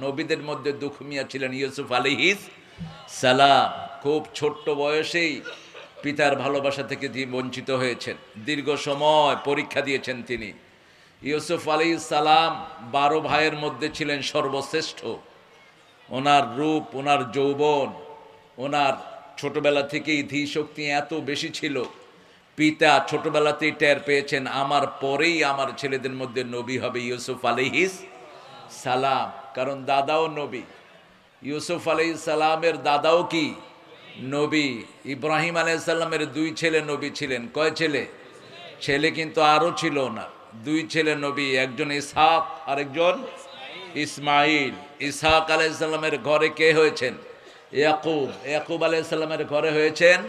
নবীদের মধ্যে দুঃখ মিয়া ছিলেন ইউসুফ আলাইহিস সালাম। খুব ছোট্ট বয়সেই পিতার ভালোবাসা থেকে তিনি বঞ্চিত হয়েছেন, দীর্ঘ সময় পরীক্ষা দিয়েছেন তিনি। ইউসুফ আলাইহিস সালাম 12 ভাইয়ের মধ্যে ছিলেন সর্বশ্রেষ্ঠ। ওনার রূপ, ওনার যৌবন, ওনার ছোটবেলা থেকেই ধীশক্তি এত বেশি ছিল, পিতা ছোটবেলাতেই টের পেয়েছেন আমার পরেই আমার ছেলেদের মধ্যে নবী হবে ইউসুফ আলাইহিস সালাম, কারণ দাদাও নবী। ইউসুফ আলাইহিস সালামের দাদাও কি নবী। ইব্রাহিম আলাইহিস সালামের 2 ছেলে নবী ছিলেন। কয় ছেলে? ছেলে কিন্তু আরও ছিল না, 2 ছেলে নবী, একজন ইসহাক আর একজন ইসমাইল। ইসহাক আলাইহিস সালামের ঘরে কে হয়েছেন? ইয়াকুব। ইয়াকুব আলাইহিস সালামের ঘরে হয়েছেন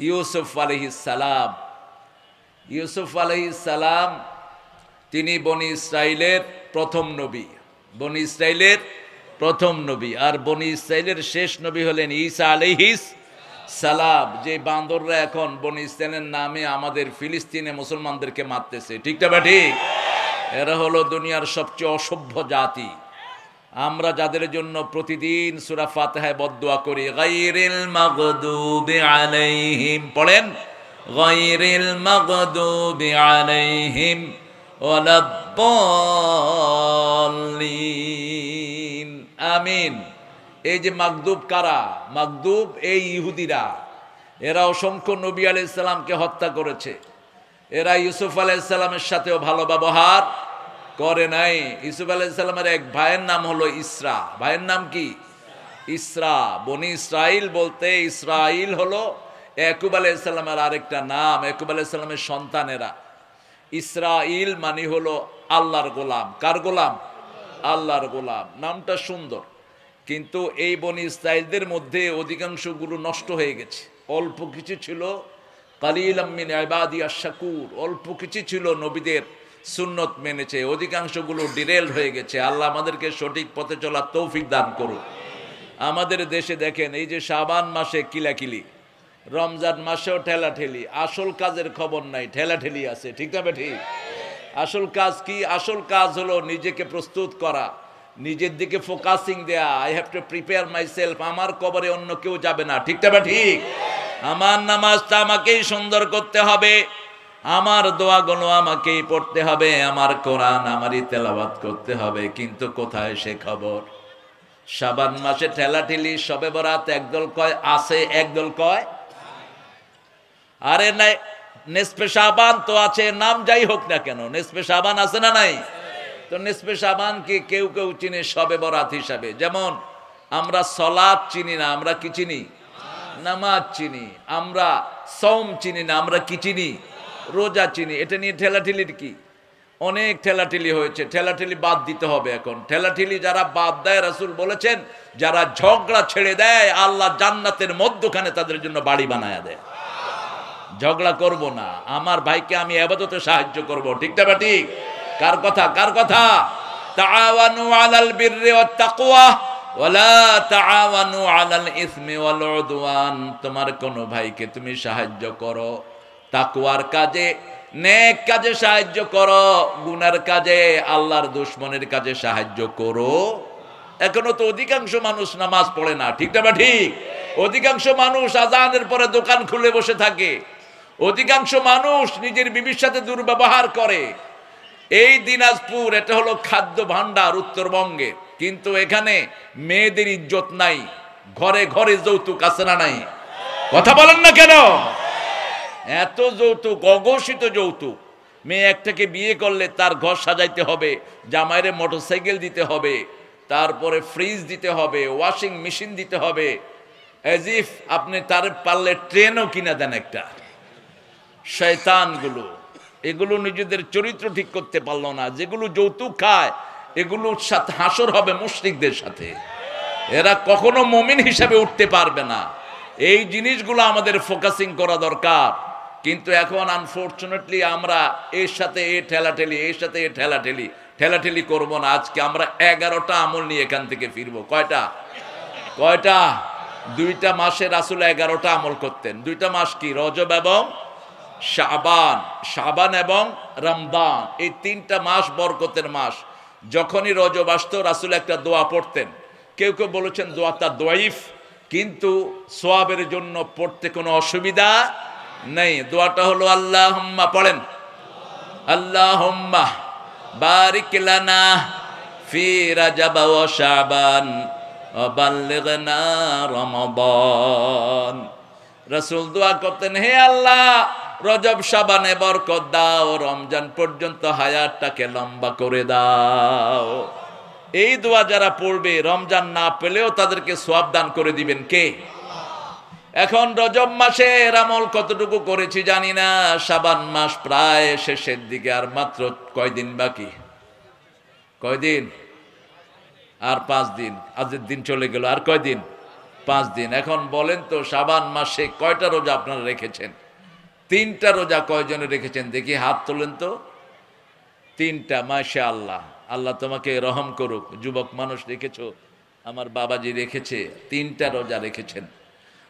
ইউসুফ আলাইহিস সালাম। ইউসুফ আলাইহিস সালাম তিনি বনি ইসরাইলের প্রথম নবী, বনি ইসরাইলের প্রথম নবী। আর বনি ইসরাইলের শেষ নবী হলেন ঈসা আলাইহিস সালাম, যে বান্দররা এখন বনি ইসরাইলের নামে আমাদের ফিলিস্তিনে মুসলমানদেরকে মারতেছে, ঠিক না ঠিক? এরা হলো দুনিয়ার সবচেয়ে অসভ্য জাতি। আমরা যাদের জন্য প্রতিদিন সূরা ফাতিহায় বদদুয়া করি, গায়রিল মাগদুবি আলাইহিম, পড়েন, গায়রিল মাগদুবি আলাইহিম ওয়ালাদ-দাল্লিন, আমিন। এই যে মাগদুব কারা? মাগদুব এই ইহুদিরা। এরা অসংখ্য নবী আলাইহিস সালামকে হত্যা করেছে। এরা ইউসুফ আলাইহিস সালামের সাথেও ভালো ব্যবহার করে নাই। ইউসুফ আলাইহিস সালামের এক ভাইয়ের নাম হলো ইসরা। ভাইয়ের নাম কি? ইসরা। বনি ইসরাইল বলতে ইসরাইল হলো ইয়াকুব আলাইহিস সালামের আরেকটা নাম। ইয়াকুব আলাইহিস সালামের সন্তানেরা। ইসরাইল মানে হলো আল্লাহর গোলাম। কার গোলাম? আল্লাহর গোলাম। নামটা সুন্দর, কিন্তু এই বনি ইসরাইলদের মধ্যে অধিকাংশগুলো নষ্ট হয়ে গেছে। অল্প কিছু ছিল, কালিলাম মিন ইবাদিয়াশ শাকুর, অল্প কিছু ছিল নবীদের সুন্নত মেনেছে, অধিকাংশগুলো ডিরেল হয়ে গেছে। আল্লাহ আমাদেরকে সঠিক পথে চলার তৌফিক দান করুন। আমাদের দেশে দেখেন, এই যে শাবান মাসে কিলাকিলি, রমজান মাসেও ঠেলাঠেলি, আসল কাজের খবর নাই, ঠেলাঠেলি আছে, ঠিক না ঠিক? আসল কাজ কি? আসল কাজ হলো নিজেকে প্রস্তুত করা, নিজের দিকে ফোকাসিং দেয়া। I have to prepare my self. আমার কবরে অন্য কেউ যাবে না, ঠিক না ঠিক? আমার নামাজটা আমাকেই সুন্দর করতে হবে, আমার দোয়াগুলো আমাকেই পড়তে হবে, আমার কোরআন আমারই তেলাওয়াত করতে হবে। কিন্তু কোথায় সে খবর? শাবান মাসে ঠেলাঠেলি, শবে বরাত একদল কয় আছে, একদল কয় আরে নাই। নেসফে শাবান তো আছে, নাম যাই হোক না কেন, নেসফে শাবান আছে না নাই? তো নেসফে শাবানকে কেউ কেউ চিনে শবে বরাত হিসাবে। যেমন আমরা সলাত চিনি না, আমরা কি চিনি? নামাজ চিনি। আমরা সওম চিনি না, আমরা কি চিনি? রোজা চিনি। এটা নিয়ে ঠেলাঠেলির কি? অনেক ঠেলাঠেলি হয়েছে। ঠেলাঠেলি বাদ দিতে হবে এখন। ঠেলাঠেলি যারা বাদ দেয়, রাসূল বলেছেন যারা ঝগড়া ছেড়ে দেয়, আল্লাহ জান্নাতের মধ্যখানে তাদের জন্য বাড়ি বানায়া দেয়। ঝগড়া করব না, আমার ভাইকে আমি ইবাদতে সাহায্য করব, ঠিক না ঠিক? কার কথা? কার কথা? তাআওয়ানু আলাল বিররি ওয়াত তাকওয়া ওয়ালা তাআওয়ানু আলাল ইসমি ওয়াল উদওয়ান। তোমার কোন ভাইকে তুমি সাহায্য করো তাকওয়ার কাজে, নেক কাজে সাহায্য করো, গুনার কাজে, আল্লাহর দুশমনের কাজে সাহায্য করো। এখনো তো অধিকাংশ মানুষ নামাজ পড়ে না, ঠিক না ঠিক? অধিকাংশ মানুষ আযানের পরে দোকান খুলে বসে থাকে। অধিকাংশ মানুষ নিজের বিবির সাথে দুর্ব্যবহার করে। এই দিনাজপুর, এটা হলো খাদ্য ভান্ডার উত্তরবঙ্গে, কিন্তু এখানে মেয়েদের ইজ্জত নাই। ঘরে ঘরে যৌতুক আছে না নাই? কথা বলেন না কেন? এত যৌতুক, অঘোষিত যৌতুক। মেয়ে একটাকে বিয়ে করলে তার ঘর সাজাইতে হবে, জামাইরে মোটরসাইকেল দিতে হবে, তারপরে ফ্রিজ দিতে হবে, ওয়াশিং মেশিন দিতে হবে, এজ ইফ আপনি তার পারলে ট্রেনও কিনা দেন একটা। শয়তানগুলো এগুলো নিজেদের চরিত্র ঠিক করতে পারলো না। যেগুলো যৌতুক খায় এগুলোর সাথে হাসর হবে মুশরিকদের সাথে। এরা কখনো মুমিন হিসাবে উঠতে পারবে না। এই জিনিসগুলো আমাদের ফোকাসিং করা দরকার। কিন্তু এখন আনফরচুনেটলি আমরা এর সাথে এ ঠেলাঠেলি, এর সাথে এ ঠেলাঠেলি। ঠেলাঠেলি করব না। আজকে আমরা 11টা আমল নিয়ে এখান থেকে ফিরবো। কয়টা? 2টা মাসে রাসূল 11টা আমল করতেন। 2টা মাস কি? রজব এবং শাবান। শাবান এবং রমজান, এই 3টা মাস বরকতের মাস। যখনই রজব আসতো রাসূল একটা দোয়া পড়তেন। কেউ কেউ বলেছেন দোয়াটা দয়ীফ, কিন্তু সোয়াবের জন্য পড়তে কোনো অসুবিধা নেই। দোয়াটা হলো আল্লাহুম্মা, পড়েন, আল্লাহুম্মা বারিক লানা ফি রাজাব ওয়া শাবান ওয়া বাল্লিগনা রমাদান। রাসূল দোয়া করতেন, হে আল্লাহ রজব শাবানে বরকত দাও, রমজান পর্যন্ত হায়াতটাকে লম্বা করে দাও। এই দোয়া যারা পড়বে রমজান না পেলেও তাদেরকে সওয়াব দান করে দিবেন কে? এখন রজব মাসে আমল কতটুকু করেছি জানি না, শাবান মাস প্রায় শেষের দিকে, আর মাত্র কয়দিন বাকি? কয়দিন? আর 5 দিন। আজকের দিন চলে গেল, আর কয়দিন? 5 দিন। এখন বলেন তো শাবান মাসে কয়টা রোজা আপনারা রেখেছেন? 3টা রোজা কয়জনে রেখেছেন দেখি, হাত তোলেন তো। 3টা, মাশাআল্লাহ, আল্লাহ তোমাকে রহম করুক। যুবক মানুষ রেখেছো, আমার বাবাজি রেখেছে, 3টা রোজা রেখেছেন।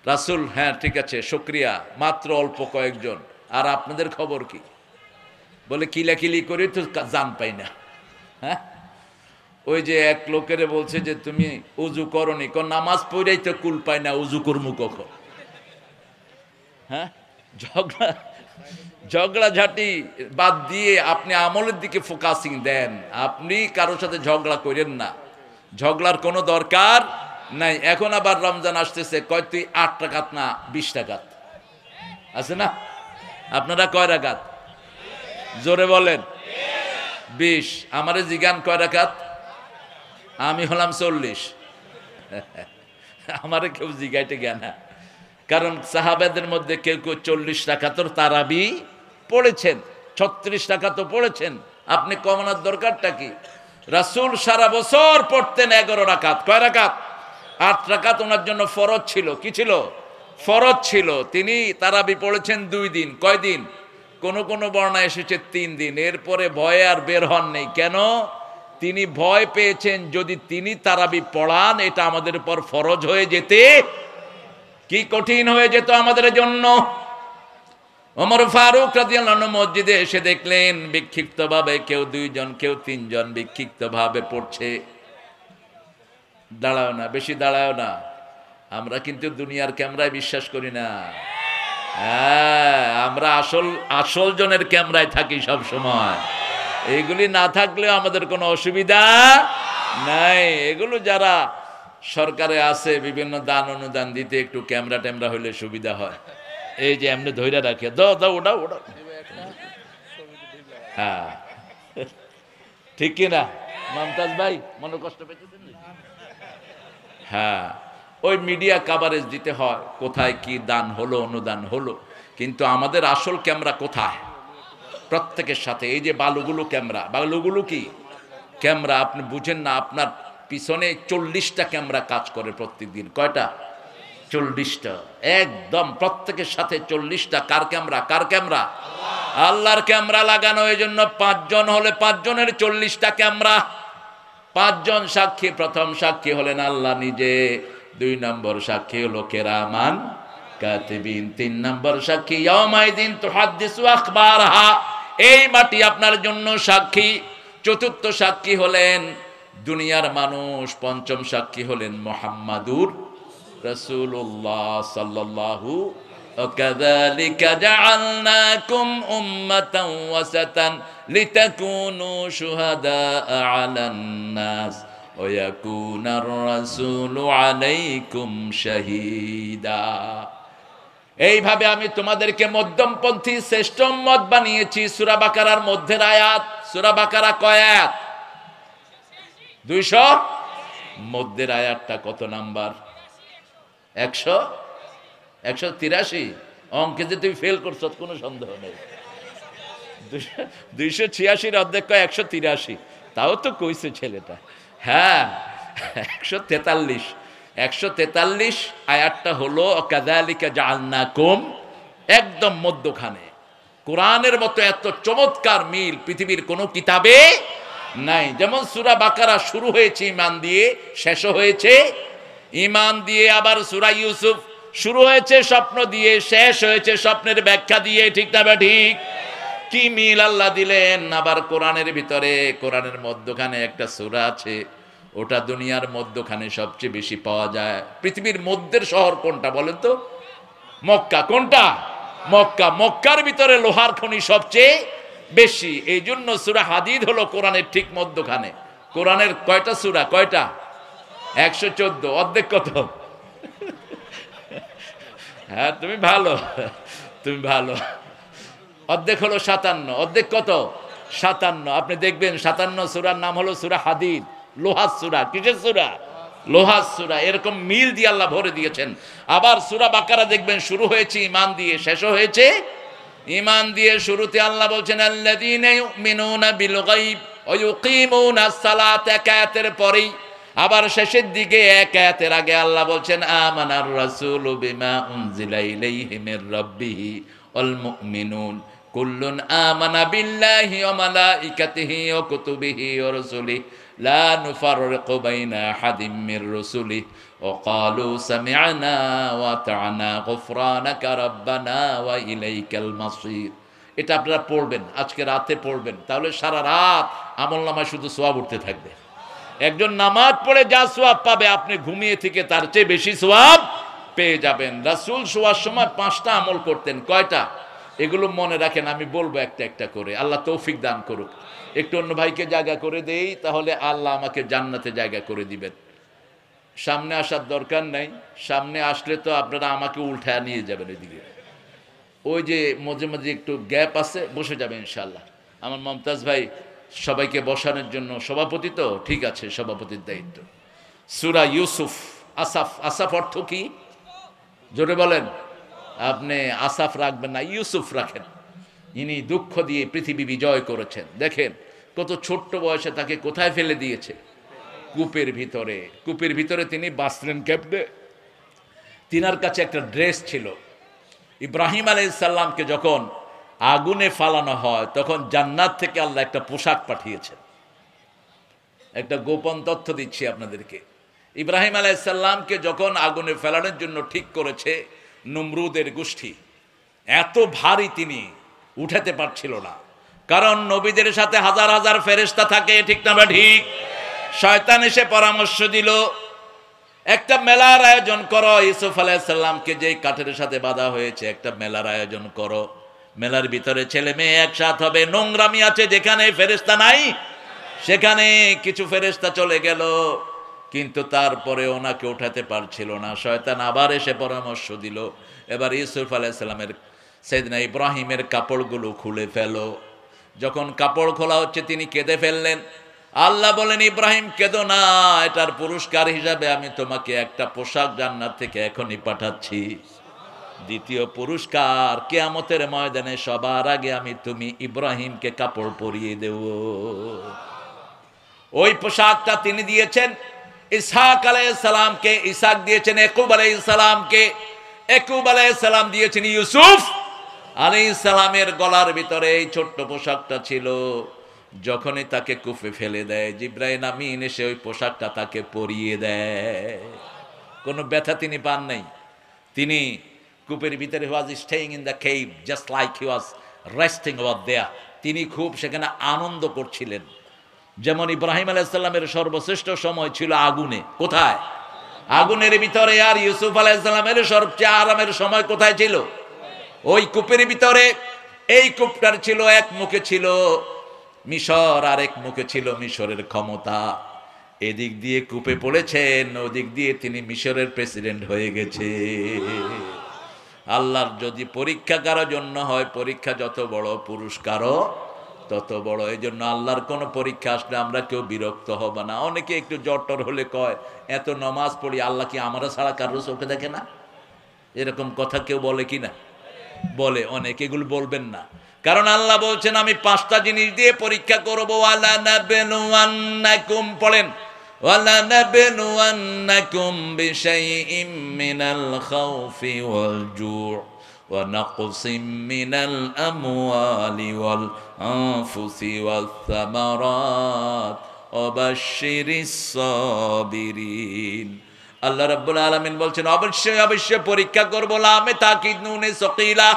রাসূল, হ্যাঁ ঠিক আছে, শুকরিয়া, মাত্র অল্প কয়েকজন। আর আপনাদের খবর কি? বলে কিলাকিলি করে তো জান পাই না। হ্যাঁ, ওই যে এক লোকের বলছে যে তুমি উজু করনি, কোন নামাজ পড়াই তো কুল পাই না, উজু করমু কখন? হ্যাঁ, ঝগড়াঝাটি বাদ দিয়ে আপনি আমলের দিকে ফোকাসিং দেন। আপনি কারোর সাথে ঝগড়া করেন না, ঝগড়ার কোনো দরকার নাই। এখন আবার রমজান আসতেছে, কয় তুই 8 রাকাত না 20 রাকাত আছে না? আপনারা কয় রাকাত? জোরে বলেন। 20। আমারে জিগান কয় রাকাত? আমি হলাম 40। আমারে কেউ জিগাইতে জ্ঞান না, কারণ সাহাবাদের মধ্যে কেউ কেউ 40 রাকাতের তারাবি পড়েছেন, 36 রাকাতও পড়েছেন। আপনি কমানোর দরকারটা কি? রাসূল সারা বছর পড়তেন 11 রাকাত। কয় রাকাত? 8 রাকাত ওনার জন্য ফরজ ছিল। কি ছিল? ফরজ ছিল। তিনি তারাবি পড়েছেন 2 দিন। কয় দিন? কোন কোন বর্ণায় এসেছে 3 দিন। এরপরে ভয়ে আর বের হন নেই। কেন? তিনি ভয় পেয়েছেন যদি তিনি তারাবি পড়ান এটা আমাদের উপর ফরজ হয়ে যেতে কি কঠিন হয়ে যেত আমাদের জন্য। ওমর ফারুক রাদিয়াল্লাহু আনহু মসজিদে এসে দেখলেন বিক্ষিপ্তভাবে কেউ 2 জন কেউ 3 জন বিক্ষিপ্তভাবে পড়ছে। দাঁড়াও না, বেশি দাঁড়াও না। আমরা কিন্তু দুনিয়ার ক্যামেরায় বিশ্বাস করি না। হ্যাঁ, আমরা আসল জনের ক্যামেরায় থাকি সব সময়। এইগুলি না থাকলেও আমাদের কোনো অসুবিধা নাই। এগুলো যারা সরকারে আছে বিভিন্ন দান অনুদান দিতে একটু ক্যামেরা ট্যামেরা হইলে সুবিধা হয়। এই যে এমনি ধৈর্য রাখে, দাও দাও, ওটাও ওটা। হ্যাঁ, ঠিক কিনা মমতাজ ভাই? মনে কষ্ট পেতেছেন? হ্যাঁ, ওই মিডিয়া কাভারেজ দিতে হয় কোথায় কি দান হলো, অনুদান হলো, কিন্তু আমাদের আসল ক্যামেরা কোথায়? প্রত্যেকের সাথে। এই যে বালুগুলো ক্যামেরা, বালুগুলো কি ক্যামেরা? আপনি বুঝেন না, আপনার পিছনে 40টা ক্যামেরা কাজ করে প্রত্যেকদিন। কয়টা? 40টা। একদম প্রত্যেকের সাথে 40টা। কার ক্যামেরা? কার ক্যামেরা? আল্লাহর ক্যামেরা লাগানো। এই জন্য 5 জন হলে 5 জনের 40টা ক্যামেরা। 5 জন সাক্ষী। প্রথম সাক্ষী হলেন আল্লাহ নিজে, 2 নম্বর সাক্ষী হলো কিরামান কাতিবিন, 3 নম্বর সাক্ষী ইয়াউমাইদিন তুহাদ্দিসু আখবারহা, এই মাটি আপনার জন্য সাক্ষী। চতুর্থ সাক্ষী হলেন দুনিয়ার মানুষ। পঞ্চম সাক্ষী হলেন মুহাম্মাদুর রাসূলুল্লাহ সাল্লাল্লাহু ওয়াকাযালিকা জাআলনাকুম উম্মাতান ওয়াসাতান লিতাকুনু শুহাদাআ আলান নাস ওয়া ইয়াকুনার রাসূলু আলাইকুম শাহীদা। এইভাবে আমি তোমাদেরকে মধ্যমপন্থী শ্রেষ্ঠ উম্মত বানিয়েছি। সূরা বাকারার মধ্যের আয়াত। সূরা বাকারা কয় আয়াত? 200। মধ্যের আয়াতটা কত নাম্বার? 183। অঙ্কে যে তুমি ফেল করছো কোনো সন্দেহ নেই। 286 অর্ধেক 183, তাও তো কইছে ছেলেটা। হ্যাঁ, 143 আয়াতটা হলো কাযালিকা জাআলনাকুম, একদম মধ্যখানে। কোরআনের মতো এত চমৎকার মিল পৃথিবীর কোনো কিতাবে নাই। যেমন সূরা বাকারা শুরু হয়েছে ঈমান দিয়ে, শেষ হয়েছে ঈমান দিয়ে। আবার সূরা ইউসুফ শুরু হয়েছে স্বপ্ন দিয়ে, শেষ হয়েছে স্বপ্নের ব্যাখ্যা দিয়ে। ঠিক না ঠিক? কি মিল আল্লাহ দিলেন। আবার কোরআনের ভিতরে, কোরআনের মধ্যখানে একটা সূরা আছে, ওটা দুনিয়ার মধ্যখানে সবচেয়ে বেশি পাওয়া যায়। পৃথিবীর মধ্যের শহর কোনটা বলেন তো? মক্কা। কোনটা? মক্কা। মক্কার ভিতরে লোহার খনি সবচেয়ে বেশি, এই জন্য সূরা হাদিদ হলো কোরআনের ঠিক মধ্যখানে। কোরআনের কয়টা সূরা? কয়টা? 114। অর্ধেক কত? হ্যাঁ, তুমি ভালো, তুমি ভালো। অর্ধেক হলো 57। অর্ধেক কত? 57। আপনি দেখবেন 57 সূরার নাম হলো সূরা হাদিদ, লোহার সূরা। কিসের সূরা? লোহার সূরা। এরকম মিল দিয়ে আল্লাহ ভরে দিয়েছেন। আবার সূরা বাকারা দেখবেন শুরু হয়েছে ঈমান দিয়ে, শেষও হয়েছে ঈমান দিয়ে। শুরুতে আল্লাহ বলছেন আল্লাযীনা ইউমিনুনা বিল গায়ব ওয়া ইউকিমুনাস সালাতা, এক আয়াতের পরেই আবার শেষের দিকে এক আয়াতের আগে আল্লাহ বলছেন আমানার রাসূলু বিমা উনজিলা ইলাইহি মির রাব্বিহি ওয়াল মুমিনুন কুল্লুন আমানা বিল্লাহি ওয়া মালাইকাতিহি ওয়া কুতুবিহি ওয়া রাসূলিহি লা নুফাররিকু বাইনা আহাদিম মির রাসূলিহি ওয়া ক্বালু সামি'না ওয়া আতা'না গুফরানাকা রাব্বানা ওয়া ইলাইকাল মাসির। এটা আপনারা পড়বেন, আজকে রাতে পড়বেন, তাহলে সারা রাত আমলনামায় শুধু সওয়াব উঠতে থাকবে। একজন নামাজ পড়ে যা সওয়াব পাবে, আপনি ঘুমিয়ে থেকে তার চেয়ে বেশি সওয়াব পেয়ে যাবেন। রাসূল শোয়ার সময় 5টা আমল করতেন। কয়টা? এগুলো মনে রাখেন, আমি বলবো একটা একটা করে। আল্লাহ তৌফিক দান করুক। একটু অন্য ভাইকে জায়গা করে দেই, তাহলে আল্লাহ আমাকে জান্নাতে জায়গা করে দিবেন। সামনে আসার দরকার নাই, সামনে আসলে তো আপনারা আমাকে উল্টায় নিয়ে যাবেন এদিকে। ওই যে মাঝে মাঝে একটু গ্যাপ আছে, বসে যাবে ইনশাআল্লাহ। আমার মমতাজ ভাই সবাইকে বসানোর জন্য সভাপতি, তো ঠিক আছে, সভাপতির দায়িত্ব। সূরা ইউসুফ। আসাফ। আসাফ অর্থ কি? জোরে বলেন। আপনি আসাফ রাখবেন না, ইউসুফ রাখেন। ইনি দুঃখ দিয়ে পৃথিবী বিজয় করেছেন। দেখেন কত ছোট্ট বয়সে তাকে কোথায় ফেলে দিয়েছে? কূপের ভিতরে। কূপের ভিতরে তিনি বাঁচলেন কেমনে? তিনার কাছে একটা ড্রেস ছিল। ইব্রাহিম আলাইহিস সালামকে যখন আগুনে ফালানো হয়, তখন জান্নাত থেকে আল্লাহ একটা পোশাক পাঠিয়েছেন। একটা গোপন তথ্য দিচ্ছি আপনাদেরকে। ইব্রাহিম আলাইহিস সালামকে যখন আগুনে ফেলানোর জন্য ঠিক করেছে নমরুদের গোষ্ঠী, এত ভারী তিনি উঠাতে পারছিল না। কারণ নবীদের সাথে হাজার হাজার ফেরেশতা থাকে, ঠিক না? ঠিক। শয়তান এসে পরামর্শ দিল, একটা মেলার আয়োজন করো। ইউসুফ আলাইহিস সালামকে যেই কাঠের সাথে বাঁধা হয়েছে, একটা মেলার আয়োজন করো। মেলার ভিতরে ছেলে মেয়ে একসাথে হবে। নোংরামি আছে যেখানে ফেরেশতা নাই, সেখানে কিছু ফেরেশতা চলে গেল, কিন্তু তারপরে ওনাকে উঠাতে পারছিল না। শয়তান আবার এসে পরামর্শ দিল, এবার ইউসুফ আলাইহিস সালামের, সাইয়েদনা ইব্রাহিমের কাপড়গুলো খুলে ফেলো। যখন কাপড় খোলা হচ্ছে, তিনি কেঁদে ফেললেন। আল্লাহ বলেন, ইব্রাহিম কেঁদো না, এটার পুরস্কার হিসাবে আমি তোমাকে একটা পোশাক জান্নাত থেকে এখনই পাঠাচ্ছি। দ্বিতীয় পুরস্কার, কিয়ামতের ময়দানে সবার আগে আমি তুমি ইব্রাহিমকে কাপড় পরিয়ে দেব। ওই পোশাকটা তিনি দিয়েছেন ইসহাক আলাইহিস সালামকে, ইসহাক দিয়েছেন ইয়াকুব আলাইহিস সালামকে, ইয়াকুব আলাইহিস সালাম দিয়েছেন ইউসুফ আলাইহিস সালামের গলার ভিতরে এই ছোট্ট পোশাকটা ছিল। যখনই তাকে কূপে ফেলে দেয়, জিবরাইল আমিন এসে ওই পোশাকটা তাকে পরিয়ে দেয়। কোনো ব্যথা তিনি পান নাই। তিনি কূপের ভিতরে, he was staying in the cave just like he was resting over there. তিনি খুব সেখানে আনন্দ করছিলেন। যেমন ইব্রাহিম আলাইহিস সালামের সর্বশ্রেষ্ঠ সময় ছিল আগুনে। কোথায়? আগুনের ভিতরে। আর ইউসুফ আলাইহিস সালামের সবচেয়ে আরামের সময় কোথায় ছিল? ওই কূপের ভিতরে। এই কূপটার ছিল এক মুখে ছিল মিশর, আর এক মুখে ছিল মিশরের ক্ষমতা। এদিক দিয়ে কূপে পড়েছেন, ওদিক দিয়ে তিনি মিশরের প্রেসিডেন্ট হয়ে গেছে। আল্লাহর যদি পরীক্ষা কারোর জন্য হয়, পরীক্ষা যত বড়, পুরস্কারও তত বড়। এই জন্য আল্লাহর কোন পরীক্ষা আসলে আমরা কেউ বিরক্ত হব না। অনেকে একটু জ্বর হলে কয়, এত নামাজ পড়ি, আল্লাহ কি আমরা ছাড়া কারো চোখে দেখে না? এরকম কথা কেউ বলে কি না? বলে অনেকে। এগুলো বলবেন না, কারণ আল্লাহ বলছেন আমি 5টা জিনিস দিয়ে পরীক্ষা করব। ওয়ালা নাবলুওয়ান্নাকুম, পড়েন, ওয়ালা নাবলুওয়ান্নাকুম বিশাইইম মিনাল খাউফি ওয়াল জু' ওয়া নাকসিম মিনাল আমওয়ালি ওয়াল আনফুসি ওয়াস সামারাত ওয়া বাশশিরিস সাবিরিন। আল্লাহ রাব্বুল আলামিন বলছেন অবশ্যই অবশ্যই পরীক্ষা করব। লামে তাকিদ নুনে সকিলা,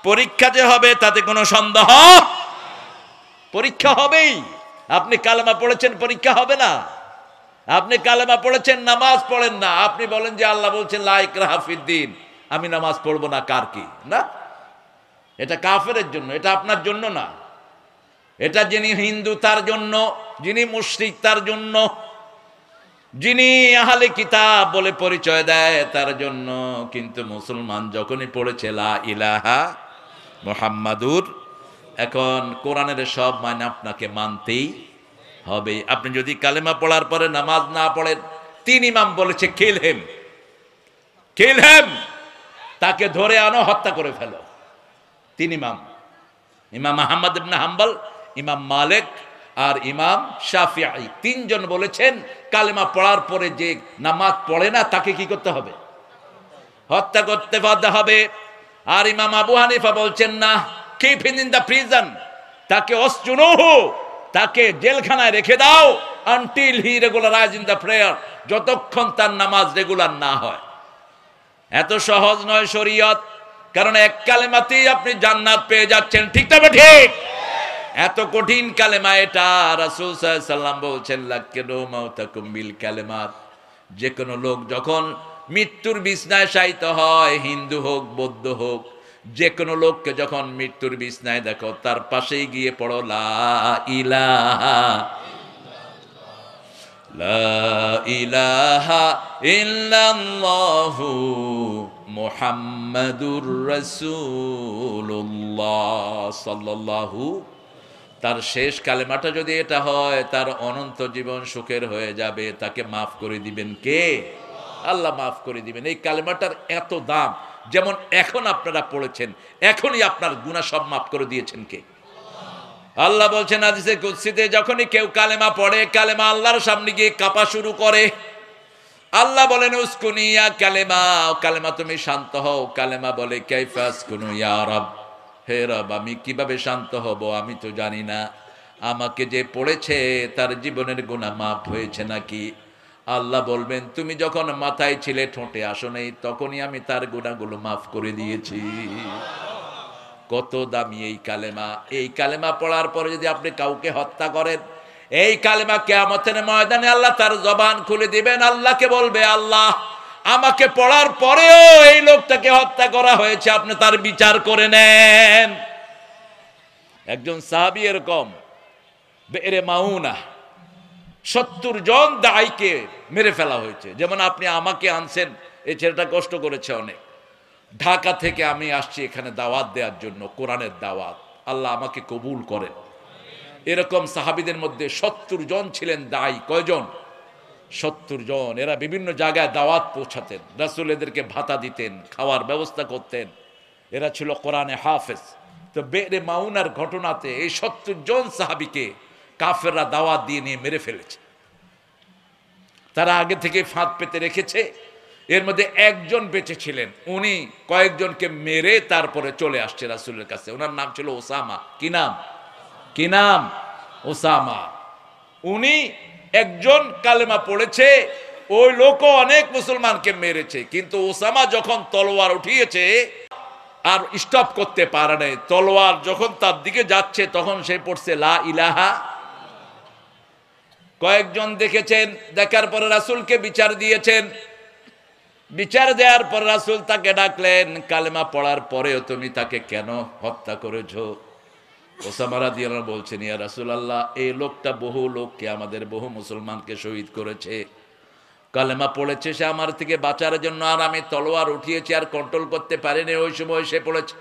পরীক্ষা যে হবে তাতে কোনো সন্দেহ, পরীক্ষা হবেই। আপনি কালেমা পড়েছেন, পরীক্ষা হবে না? আপনি কালেমা পড়েছেন, নামাজ পড়েন না, আপনি বলেন যে আল্লাহ বলছেন লা ইকরাহা ফিদ্দিন, আমি নামাজ পড়বো না, কার কি? না, এটা কাফেরের জন্য, এটা আপনার জন্য না। এটা যিনি হিন্দু তার জন্য, যিনি মুশরিক তার জন্য, যিনি আহলে কিতাব বলে পরিচয় দেয় তার জন্য। কিন্তু মুসলমান যখনই পড়েছে লা ইলাহা মুহাম্মাদুর, এখন কোরআনের সব মানে আপনাকে মানতেই হবে। আপনি যদি কালেমা পড়ার পরে নামাজ না পড়েন, তিন ইমাম বলেছে কিল হিম, তাকে ধরে আনো, হত্যা করে ফেলো। তিন ইমাম, ইমাম আহমদ ইবনে হাম্বল, ইমাম মালিক আর ইমাম শাফিঈ, তিনজন বলেছেন কালেমা পড়ার পরে যে নামাজ পড়ে না তাকে কি করতে হবে? হত্যা করতে বাধ্য হবে। আর ইমাম আবু হানিফা বলছেন না, keep him in the prison, তাকে অসজুনুহু, তাকে জেলখানায় রেখে দাও, until he regularise in the prayer, যতক্ষণ তার নামাজ রেগুলার না হয়। এত সহজ নয় শরীয়ত, কারণ এক কালেমাতেই আপনি জান্নাত পেয়ে যাচ্ছেন, ঠিক তবে ঠিক? এত কঠিন কালেমা এটা। রাসূল সাল্লাল্লাহু আলাইহি সাল্লাম বলছেন লাক্কিনু মাউতাকুম বিল কালেমাত, যে কোনো লোক যখন মৃত্যুর বিছনায় শায়িত হয়, হিন্দু হোক বৌদ্ধ হোক, যে কোনো লোককে যখন মৃত্যুর বিছনায় দেখো, তার পাশেই গিয়ে পড়ো লা ইলাহা ইল্লাল্লাহু মুহাম্মাদুর রাসূলুল্লাহ সাল্লাল্লাহু। তার শেষ কালেমাটা যদি এটা হয়, তার অনন্ত জীবন সুখের হয়ে যাবে। তাকে মাফ করে দিবেন কে? আল্লাহ মাফ করে দিবেন। এই কালেমাটার এত দাম। যেমন এখন আপনারা পড়েছেন, এখনই আপনার গুনাহ সব মাফ করে দিয়েছেন কে? আল্লাহ বলছেন হাদিসে কুদসিতে, যখনই কেউ কালেমা পড়ে, কালেমা আল্লাহর সামনে গিয়ে কাঁপা শুরু করে, আল্লাহ বলেন উসকুনি ইয়া কালেমা, কালেমা তুমি শান্ত হও। কালেমা বলে কাইফা আসকুনু ইয়া রব, হে রব আমি কিভাবে শান্ত হব, আমি তো জানি না। আমাকে যে পড়েছে তার জীবনের গুনাহ মাফ হয়েছে নাকি? আল্লাহ বলবেন তুমি যখন মাথায় ছিলে, ঠোঁটে আসো নাই, তখনই আমি তার গুনাহগুলো মাফ করে দিয়েছি। কত দামি এই কালেমা! এই কালেমা পড়ার পরে যদি আপনি কাউকে হত্যা করেন, এই কালেমা কিয়ামতের ময়দানে আল্লাহ তার জবান খুলে দিবেন। আল্লাহকে বলবে, আল্লাহ আমাকে পড়ার পরেও এই লোকটাকে হত্যা করা হয়েছে, আপনি তার বিচার করে নেন। একজন সাহাবী এরকম বেরে মাউনা 70 জন দাঈকে মেরে ফেলা হয়েছে। যেমন আপনি আমাকে আনছেন, এই ছেলেটা কষ্ট করেছে অনেক, ঢাকা থেকে আমি আসছি এখানে দাওয়াত দেওয়ার জন্য, কোরআনের দাওয়াত, আল্লাহ আমাকে কবুল করেন। এরকম সাহাবীদের মধ্যে 70 জন ছিলেন দায়ী। কয়জন? 70 জন। এরা বিভিন্ন জায়গায় দাওয়াত পৌঁছাতেন, রাসূল এদেরকে ভাতা দিতেন, খাওয়ার ব্যবস্থা করতেন। এরা ছিল কোরআনে হাফেজ। তো বেরে মাউনার ঘটনাতে এই 70 জন সাহাবীকে কাফেররা দাওয়াত দিয়ে নিয়ে মেরে ফেলেছে। তারা আগে থেকে ফাঁদ পেতে রেখেছে। এর মধ্যে একজন বেঁচে ছিলেন, উনি কয়েকজনকে মেরে তারপরে চলে আসছে রাসূলের কাছে। ওনার নাম ছিল ওসামা। কি নাম? কি নাম? ওসামা। উনি একজন কালেমা পড়েছে, ওই লোকও অনেক মুসলমানকে মেরেছে, কিন্তু ওসামা যখন তলোয়ার উঠিয়েছে আর স্টপ করতে পারে নাই। তলোয়ার যখন তার দিকে যাচ্ছে তখন সে পড়ছে লা ইলাহা। কয়েকজন দেখেছেন, দেখার পরে রাসূলকে বিচার দিয়েছেন। বিচার দেওয়ার পর রাসূল তাকে ডাকলেন, কালেমা পড়ার পরেও তুমি তাকে কেন হত্যা করেছো? ওসামা রাদিয়াল্লাহু আনহু বলছেন, ইয়া রাসূলুল্লাহ, এই লোকটা বহু লোককে, আমাদের বহু মুসলমানকে শহীদ করেছে। কালেমা পড়েছে সে আমার থেকে বাঁচার জন্য, আর আমি তলোয়ার উঠিয়েছি আর কন্ট্রোল করতে পারিনি, ওই সময় সে পড়েছে।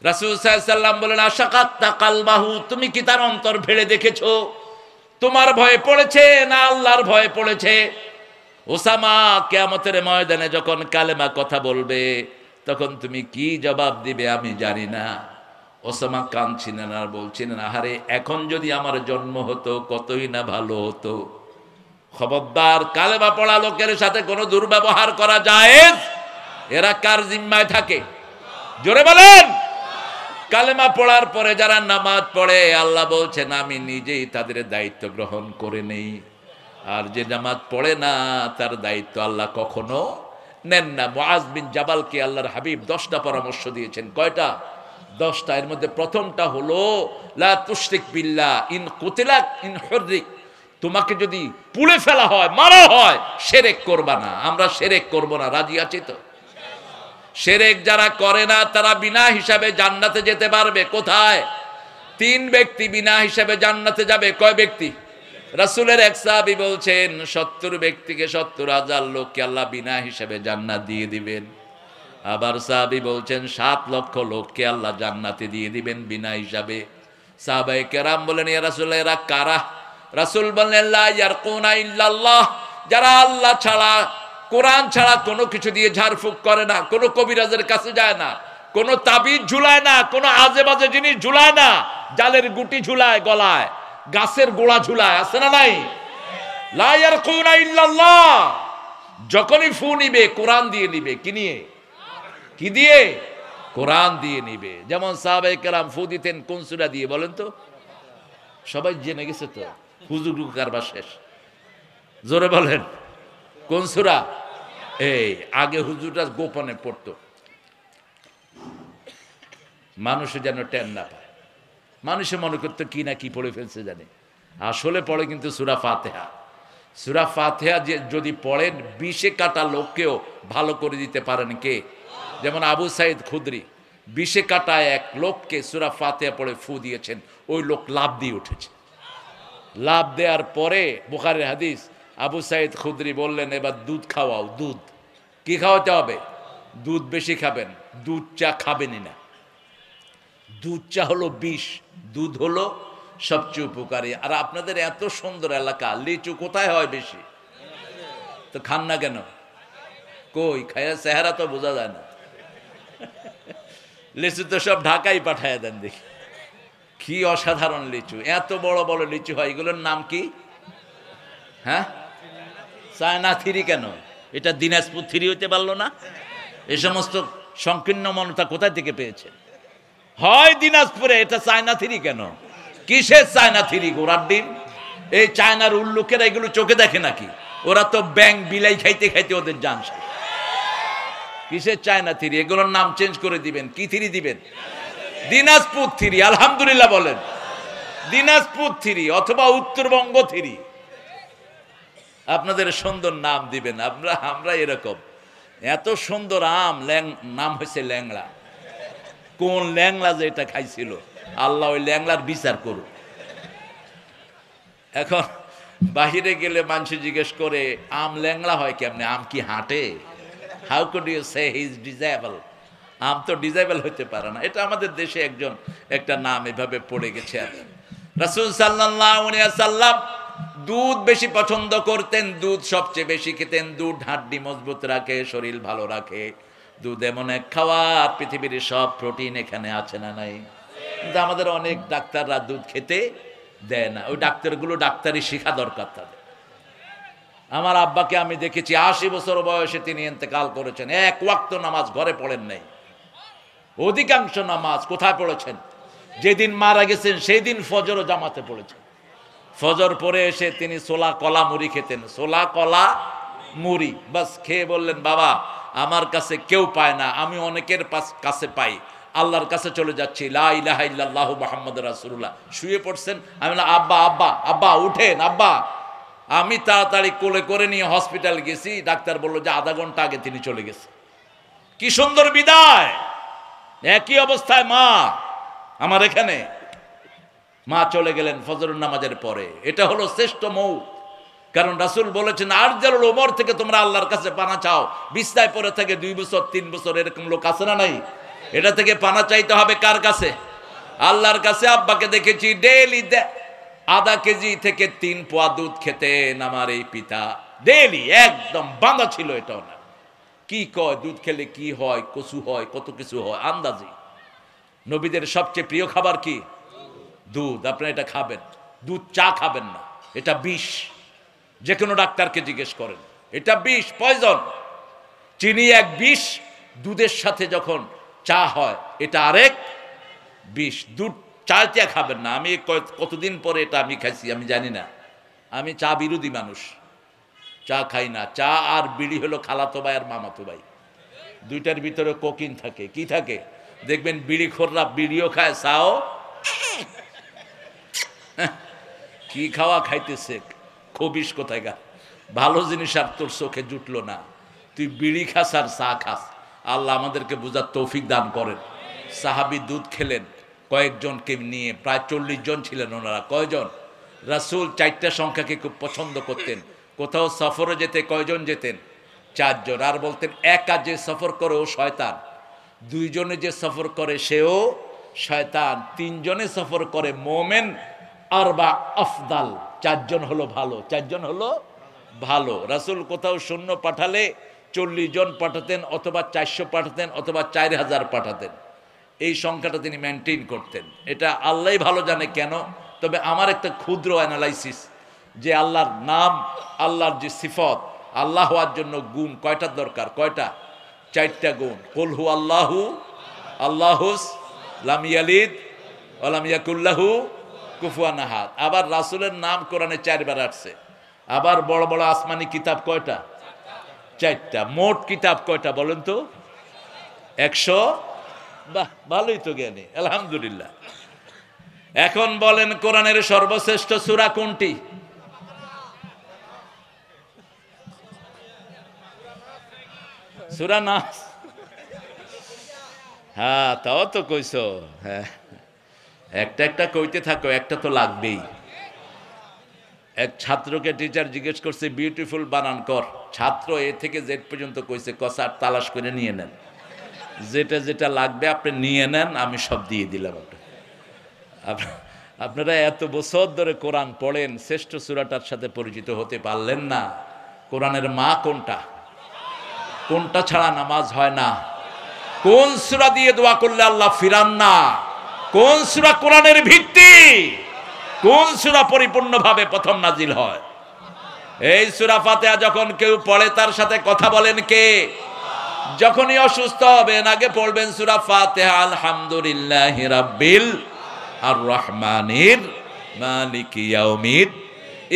রাসূল সাল্লাল্লাহু আলাইহি সাল্লাম বলেন, আশাকাত্তা কালবাহু, তুমি কি তার অন্তর ভেড়ে দেখেছো? তোমার ভয়ে পড়েছে না আল্লাহর ভয়ে পড়েছে? ওসামা, কিয়ামতের ময়দানে যখন কালেমা কথা বলবে তখন তুমি কি জবাব দিবে আমি জানি না। ওসামা কাঁদছিলেন আর বলছিলেন, আহারে এখন যদি আমার জন্ম হতো কতই না ভালো হতো। খবরদার, কালেমা পড়া লোকের সাথে কোনো দুর্ব্যবহার করা জায়েজ? এরা কার জিম্মায় থাকে? জোরে বলেন। কালেমা পড়ার পরে যারা নামাজ পড়ে, আল্লাহ বলছেন আমি নিজেই তাদের দায়িত্ব গ্রহণ করে নেই। আর যে নামাজ পড়ে না তার দায়িত্ব আল্লাহ কখনো নেন না। মুআজ বিন জাবালকে আল্লাহর হাবিব 10টা পরামর্শ দিয়েছেন। কয়টা? 10টা। এর মধ্যে প্রথমটা হলো লা তুশরিক বিল্লাহ ইন কুতিলাক ইন হুররিক, তোমাকে যদি পুড়ে ফেলা হয়, মারা হয়, শিরক করবা না। আমরা শিরক করব না, রাজি আছি তো? শিরক যারা করে না তারা বিনা হিসাবে জান্নাতে যেতে পারবে। কোথায়? 3 ব্যক্তি বিনা হিসাবে জান্নাতে যাবে। কয় ব্যক্তি? রাসূলের এক সাহাবী বলছেন 70 ব্যক্তিকে, 70,000 লোককে আল্লাহ বিনা হিসাবে জান্নাত দিয়ে দিবেন। আবার সাহাবী বলছেন 7 লক্ষ লোককে আল্লাহ জান্নাতে দিয়ে দিবেন বিনা হিসাবে। সাহাবায়ে কেরাম বলেন, ইয়া রাসূলুল্লাহ, এরা কারা? রাসূল বললেন, লা ইয়ারকুনা ইল্লাল্লাহ, যারা আল্লাহ ছাড়া, কোরআন ছাড়া কোনো কিছু দিয়ে ঝাড়ফুঁক করে না, কোনো কবিরাজের কাছে যায় না, কোনো তাবিজ ঝুলায় না, কোনো আজে বাজে জিনিস ঝুলায় না, জালের গুটি ঝুলায় গলায়, গাছের গোড়া ঝুলায়, আছে না নাই? লা ইয়ারকুনা ইল্লাল্লাহ। যখনই ফু নিবে কোরআন দিয়ে নিবে। কি নিয়ে? কি দিয়ে? কোরআন দিয়ে নিবে। যেমন সাহাবায়ে কেরাম ফু দিতেন কোন সূরা দিয়ে বলেন তো? সবাই জেনে গেছে তো, হুজুর কারবার শেষ। জোরে বলেন, কোন সূরা? এই আগে হুজুরটা গোপনে পড়তো, মানুষে যেন টেন না পায়। মানুষে মনে করতো কি না কি পড়ে ফেলছে জানে, আসলে পড়ে কিন্তু সূরা ফাতিহা। সূরা ফাতিহা যদি পড়েন 20 কাটা লোককেও ভালো করে দিতে পারেন কে? যেমন আবু সাইদ খুদরি 20 কাটা এক লোককে সূরা ফাতিহা পড়ে ফু দিয়েছেন, ওই লোক লাভ দিয়ে উঠেছে। লাভ দেওয়ার পরে বুখারীর হাদিস, আবু সাইদ খুদরি বললেন, এবার দুধ খাওয়াও। দুধ কি খাওয়াতে হবে? দুধ বেশি খাবেন, দুধ চা খাবেনই না। দুধ চা হলো বিষ, দুধ হলো সবচেয়ে উপকারী। আর আপনাদের এত সুন্দর এলাকা, লিচু কোথায় হয় বেশি? তো খান না কেন? কই খায়া চেহারা তো বোঝা যায় না। লিচু তো সব ঢাকায় পাঠায় দেন দেখি। কি অসাধারণ লিচু, এত বড় বড় লিচু হয়। এগুলোর নাম কি? হ্যাঁ, চায়না থ্রি। কেন এটা দিনাজপুর থ্রি হইতে পারলো না? এই সমস্ত সংকীর্ণ মনতা কোথায় থেকে পেয়েছে? হয় দিনাজপুরে, এটা চায়না থ্রি কেন? কিসের চায়না থ্রি? গোড়ার ডিম। এই চায়নার উল্লুকেরা এগুলো চোখে দেখে নাকি? ওরা তো ব্যাং বিলাই খাইতে খাইতে ওদের জান শেষ। কিসের চায়না থ্রি? এগুলোর নাম চেঞ্জ করে দিবেন। কি থ্রি দিবেন? দিনাজপুর থ্রি। আলহামদুলিল্লাহ বলেন। দিনাজপুর থ্রি অথবা উত্তরবঙ্গ থ্রি, আপনাদের সুন্দর নাম দিবেন। আমরা এরকম এত সুন্দর আম, নাম হয়েছে ল্যাংড়া। কোন ল্যাংড়া যে এটা খাইছিল, আল্লাহ ওই ল্যাংড়ার বিচার করুক। এখন বাহিরে গেলে মানুষ জিজ্ঞেস করে, আম ল্যাংড়া হয় কেমনে? আম কি হাঁটে? How could you say he is disabled? আম তো ডিজেবল হতে পারে না। এটা আমাদের দেশে একটা নাম এভাবে পড়ে গেছে। আর রাসূল সাল্লাল্লাহু আলাইহি ওয়াসাল্লাম দুধ বেশি পছন্দ করতেন, দুধ সবচেয়ে বেশি খেতেন। দুধ হাড্ডি মজবুত রাখে, শরীর ভালো রাখে। দুধ এমন এক খাবার, পৃথিবীর সব প্রোটিন এখানে আছে না নাই? কিন্তু আমাদের অনেক ডাক্তাররা দুধ খেতে দেয় না। ওই ডাক্তারগুলো ডাক্তারি শিখা দরকার তাদের। আমার আব্বাকে আমি দেখেছি 80 বছর বয়সে তিনি ইন্তেকাল করেছেন। এক ওয়াক্ত নামাজ ঘরে পড়েন নাই। অধিকাংশ নামাজ কোথায় পড়েছেন? যেদিন মারা গেছেন সেই দিন ফজর জামাতে পড়েছেন। ফজর পরে এসে তিনি ছোলা কলা মুড়ি খেতেন। ছোলা কলা মুড়ি বাস খেয়ে বললেন, বাবা আমার কাছে কেউ পায় না, আমি অনেকের কাছে পাই, আল্লাহর কাছে চলে যাচ্ছি, লা ইলাহা ইল্লাল্লাহু মুহাম্মাদুর রাসূলুল্লাহ। শুয়ে পড়ছেন। আমি বললাম, আব্বা আব্বা আব্বা উঠেন আব্বা। আমি তাড়াতাড়ি কোলে করে নিয়ে হসপিটাল গেছি। ডাক্তার বললো যে আধা ঘন্টা আগে তিনি চলে গেছে। কি সুন্দর বিদায়। একই অবস্থায় মা আমার এখানে, মা চলে গেলেন ফজরের নামাজের পরে। এটা হলো শ্রেষ্ঠ মৌত। কারণ রাসূল বলেছেন, আরজালুল উমর থেকে তোমরা আল্লাহর কাছে পানা চাও। বিছনায় পড়ে থেকে 2 বছর 3 বছর এরকম লোক আছে না নাই? এটা থেকে পানা চাইতে হবে কার কাছে? আল্লাহর কাছে। আব্বাকে দেখেছি ডেইলি আধা কেজি থেকে 3 পোয়া দুধ খেতেন আমার এই পিতা। ডেইলি একদম বাঁধা ছিল এটাও না। কি কয় দুধ খেলে কি হয়, কচু হয়, কত কিছু হয় আন্দাজি। নবীদের সবচেয়ে প্রিয় খাবার কি? দুধ। আপনারা এটা খাবেন। দুধ চা খাবেন না, এটা বিষ। যে কোনো ডাক্তারকে জিজ্ঞেস করেন, এটা বিষ, পয়জন। চিনি এক বিষ, দুধের সাথে যখন চা হয় এটা আরেক বিষ। দুধ চা খাবেন না। আমি কতদিন পরে এটা আমি খাইছি আমি জানি না। আমি চা বিরোধী মানুষ, চা খাই না। চা আর বিড়ি হলো খালাতো ভাই আর মামাতো ভাই, দুইটার ভিতরে কোকিন থাকে। কি থাকে? দেখবেন বিড়িখোররা বিড়িও খায়, চাও কি খাওয়া খাইতেছে, খবিস কোথায় গা, ভালো জিনিস আর তোর চোখে জুটলো না, তুই বিড়ি খাস আর চা খাস। আল্লাহ আমাদেরকে বুঝার তৌফিক দান করেন। সাহাবী দুধ খেলেন কয়েকজনকে নিয়ে, প্রায় 40 জন ছিলেন ওনারা। কয়জন? রাসূল 4টা সংখ্যাকে খুব পছন্দ করতেন। কোথাও সফরে যেতে কয়জন যেতেন? 4 জন। আর বলতেন একা যে সফর করে ও শয়তান, 2 জনে যে সফর করে সেও শয়তান, 3 জনে সফর করে মোমেন, আর বা আফদাল, 4 জন হলো ভালো, 4 জন হলো ভালো। রাসূল কোথাও সৈন্য পাঠালে 40 জন পাঠাতেন, অথবা 400 পাঠাতেন, অথবা 4000 পাঠাতেন। এই সংখ্যাটা তিনি মেনটেন করতেন। এটা আল্লাহই ভালো জানে কেন। তবে আমার একটা ক্ষুদ্র অ্যানালাইসিস, যে আল্লাহর নাম, আল্লাহর যে সিফত, আল্লাহ হওয়ার জন্য গুণ কয়টা দরকার? কয়টা? 4টা গুণ। কুল হু আল্লাহু আল্লাহুস লাম ইয়ালিদ ওয়া লাম ইয়াকুল লাহু কুফুয়ান আহাদ। আবার রাসূলের নাম কোরআনে 4 বার আসছে। আবার বড় বড় আসমানি কিতাব কয়টা? 4টা। মোট কিতাব কয়টা বলেন তো? 100। বাহ, ভালোই তো জ্ঞানী, আলহামদুলিল্লাহ। এখন বলেন কোরআনের সর্বশ্রেষ্ঠ সূরা কোনটি? সূরা নাস। হ্যাঁ, তাও তো কইছো। হ্যাঁ, একটা একটা কইতে থাকো, একটা তো লাগবেই। এক ছাত্রকে টিচার জিজ্ঞেস করছে বিউটিফুল বানান কর। ছাত্র এ থেকে জেড পর্যন্ত কইছে, কসার তালাশ করে নিয়ে নেন, যেটা যেটা লাগবে আপনি নিয়ে নেন, আমি সব দিয়ে দিলাম। আপনারা এত বছর ধরে কোরআন পড়েন, শ্রেষ্ঠ সূরাটার সাথে পরিচিত হতে পারলেন না। কোরআনের মা কোনটা? কোনটা ছাড়া নামাজ হয় না? কোন সূরা দিয়ে দোয়া করলে আল্লাহ ফিরান না? কোন সূরা কোরআনের ভিত্তি? কোন সূরা পরিপূর্ণভাবে প্রথম নাজিল হয়? এই সূরা ফাতিহা যখন কেউ পড়ে তার সাথে কথা বলেন কে? যখনই অসুস্থ হবেন আগে পড়বেন সূরা ফাতিহা, আলহামদুলিল্লাহি রাব্বিল আর রহমানির মালিকি ইয়াউমিদ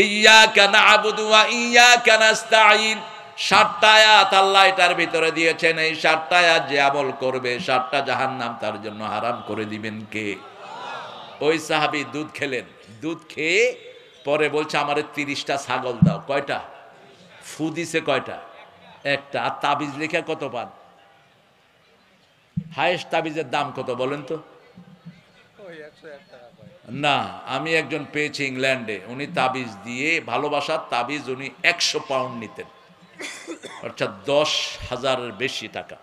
ইয়্যাকা না'বুদু ওয়া ইয়্যাকা নাস্তাঈন। 7টা আয়াত আল্লাহ এটার ভিতরে দিয়েছেন। এই 7টা আয়াত যে আমল করবে 7টা জাহান্নাম তার জন্য হারাম করে দিবেন কে? ওই সাহাবী দুধ খেলেন, দুধ খেয়ে পরে বলছে আমারে 30টা ছাগল দাও। কয়টা? ফু দিছে কয়টা? একটা। আর তাবিজ লেখা কত পান? হায়েস্ট তাবিজের দাম কত বলেন তো? না, আমি একজন পেয়েছি ইংল্যান্ডে, উনি তাবিজ দিয়ে, ভালোবাসার তাবিজ, উনি 100 পাউন্ড নিতেন, অর্থাৎ 10,000-এর বেশি টাকা।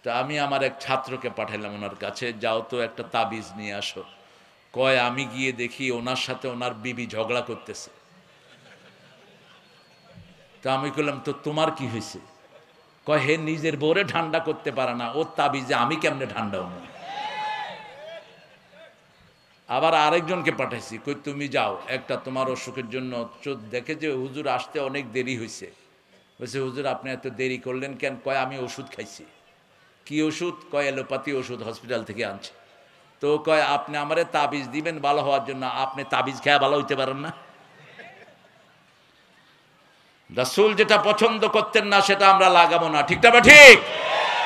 তা আমি আমার এক ছাত্রকে পাঠালাম ওনার কাছে, যাও তো একটা তাবিজ নিয়ে আসো। কয় আমি গিয়ে দেখি ওনার সাথে ওনার বিবি ঝগড়া করতেছে। তা আমি বললাম তো তোমার কি হয়েছে? কয় হে নিজের বউরে ঠান্ডা করতে পারে না, ওর তাবিজে আমি কেমনে ঠান্ডা হবো? আবার আরেকজনকে পাঠাইছি, কই তুমি যাও, একটা তোমার অসুখের জন্য দেখে যে হুজুর আসতে অনেক দেরি হয়েছে। বলছে হুজুর আপনি এত দেরি করলেন কেন? কয় আমি ওষুধ খাইছি। কি ওষুধ? কয় এলোপ্যাথি ওষুধ, হসপিটাল থেকে আনছি। তো কয় আপনি আমারে তাবিজ দিবেন ভালো হওয়ার জন্য, আপনি তাবিজ খেয়ে ভালো হইতে পারেন না? রাসূল যেটা পছন্দ করতেন না সেটা আমরা লাগাবো না, ঠিক না? ঠিক।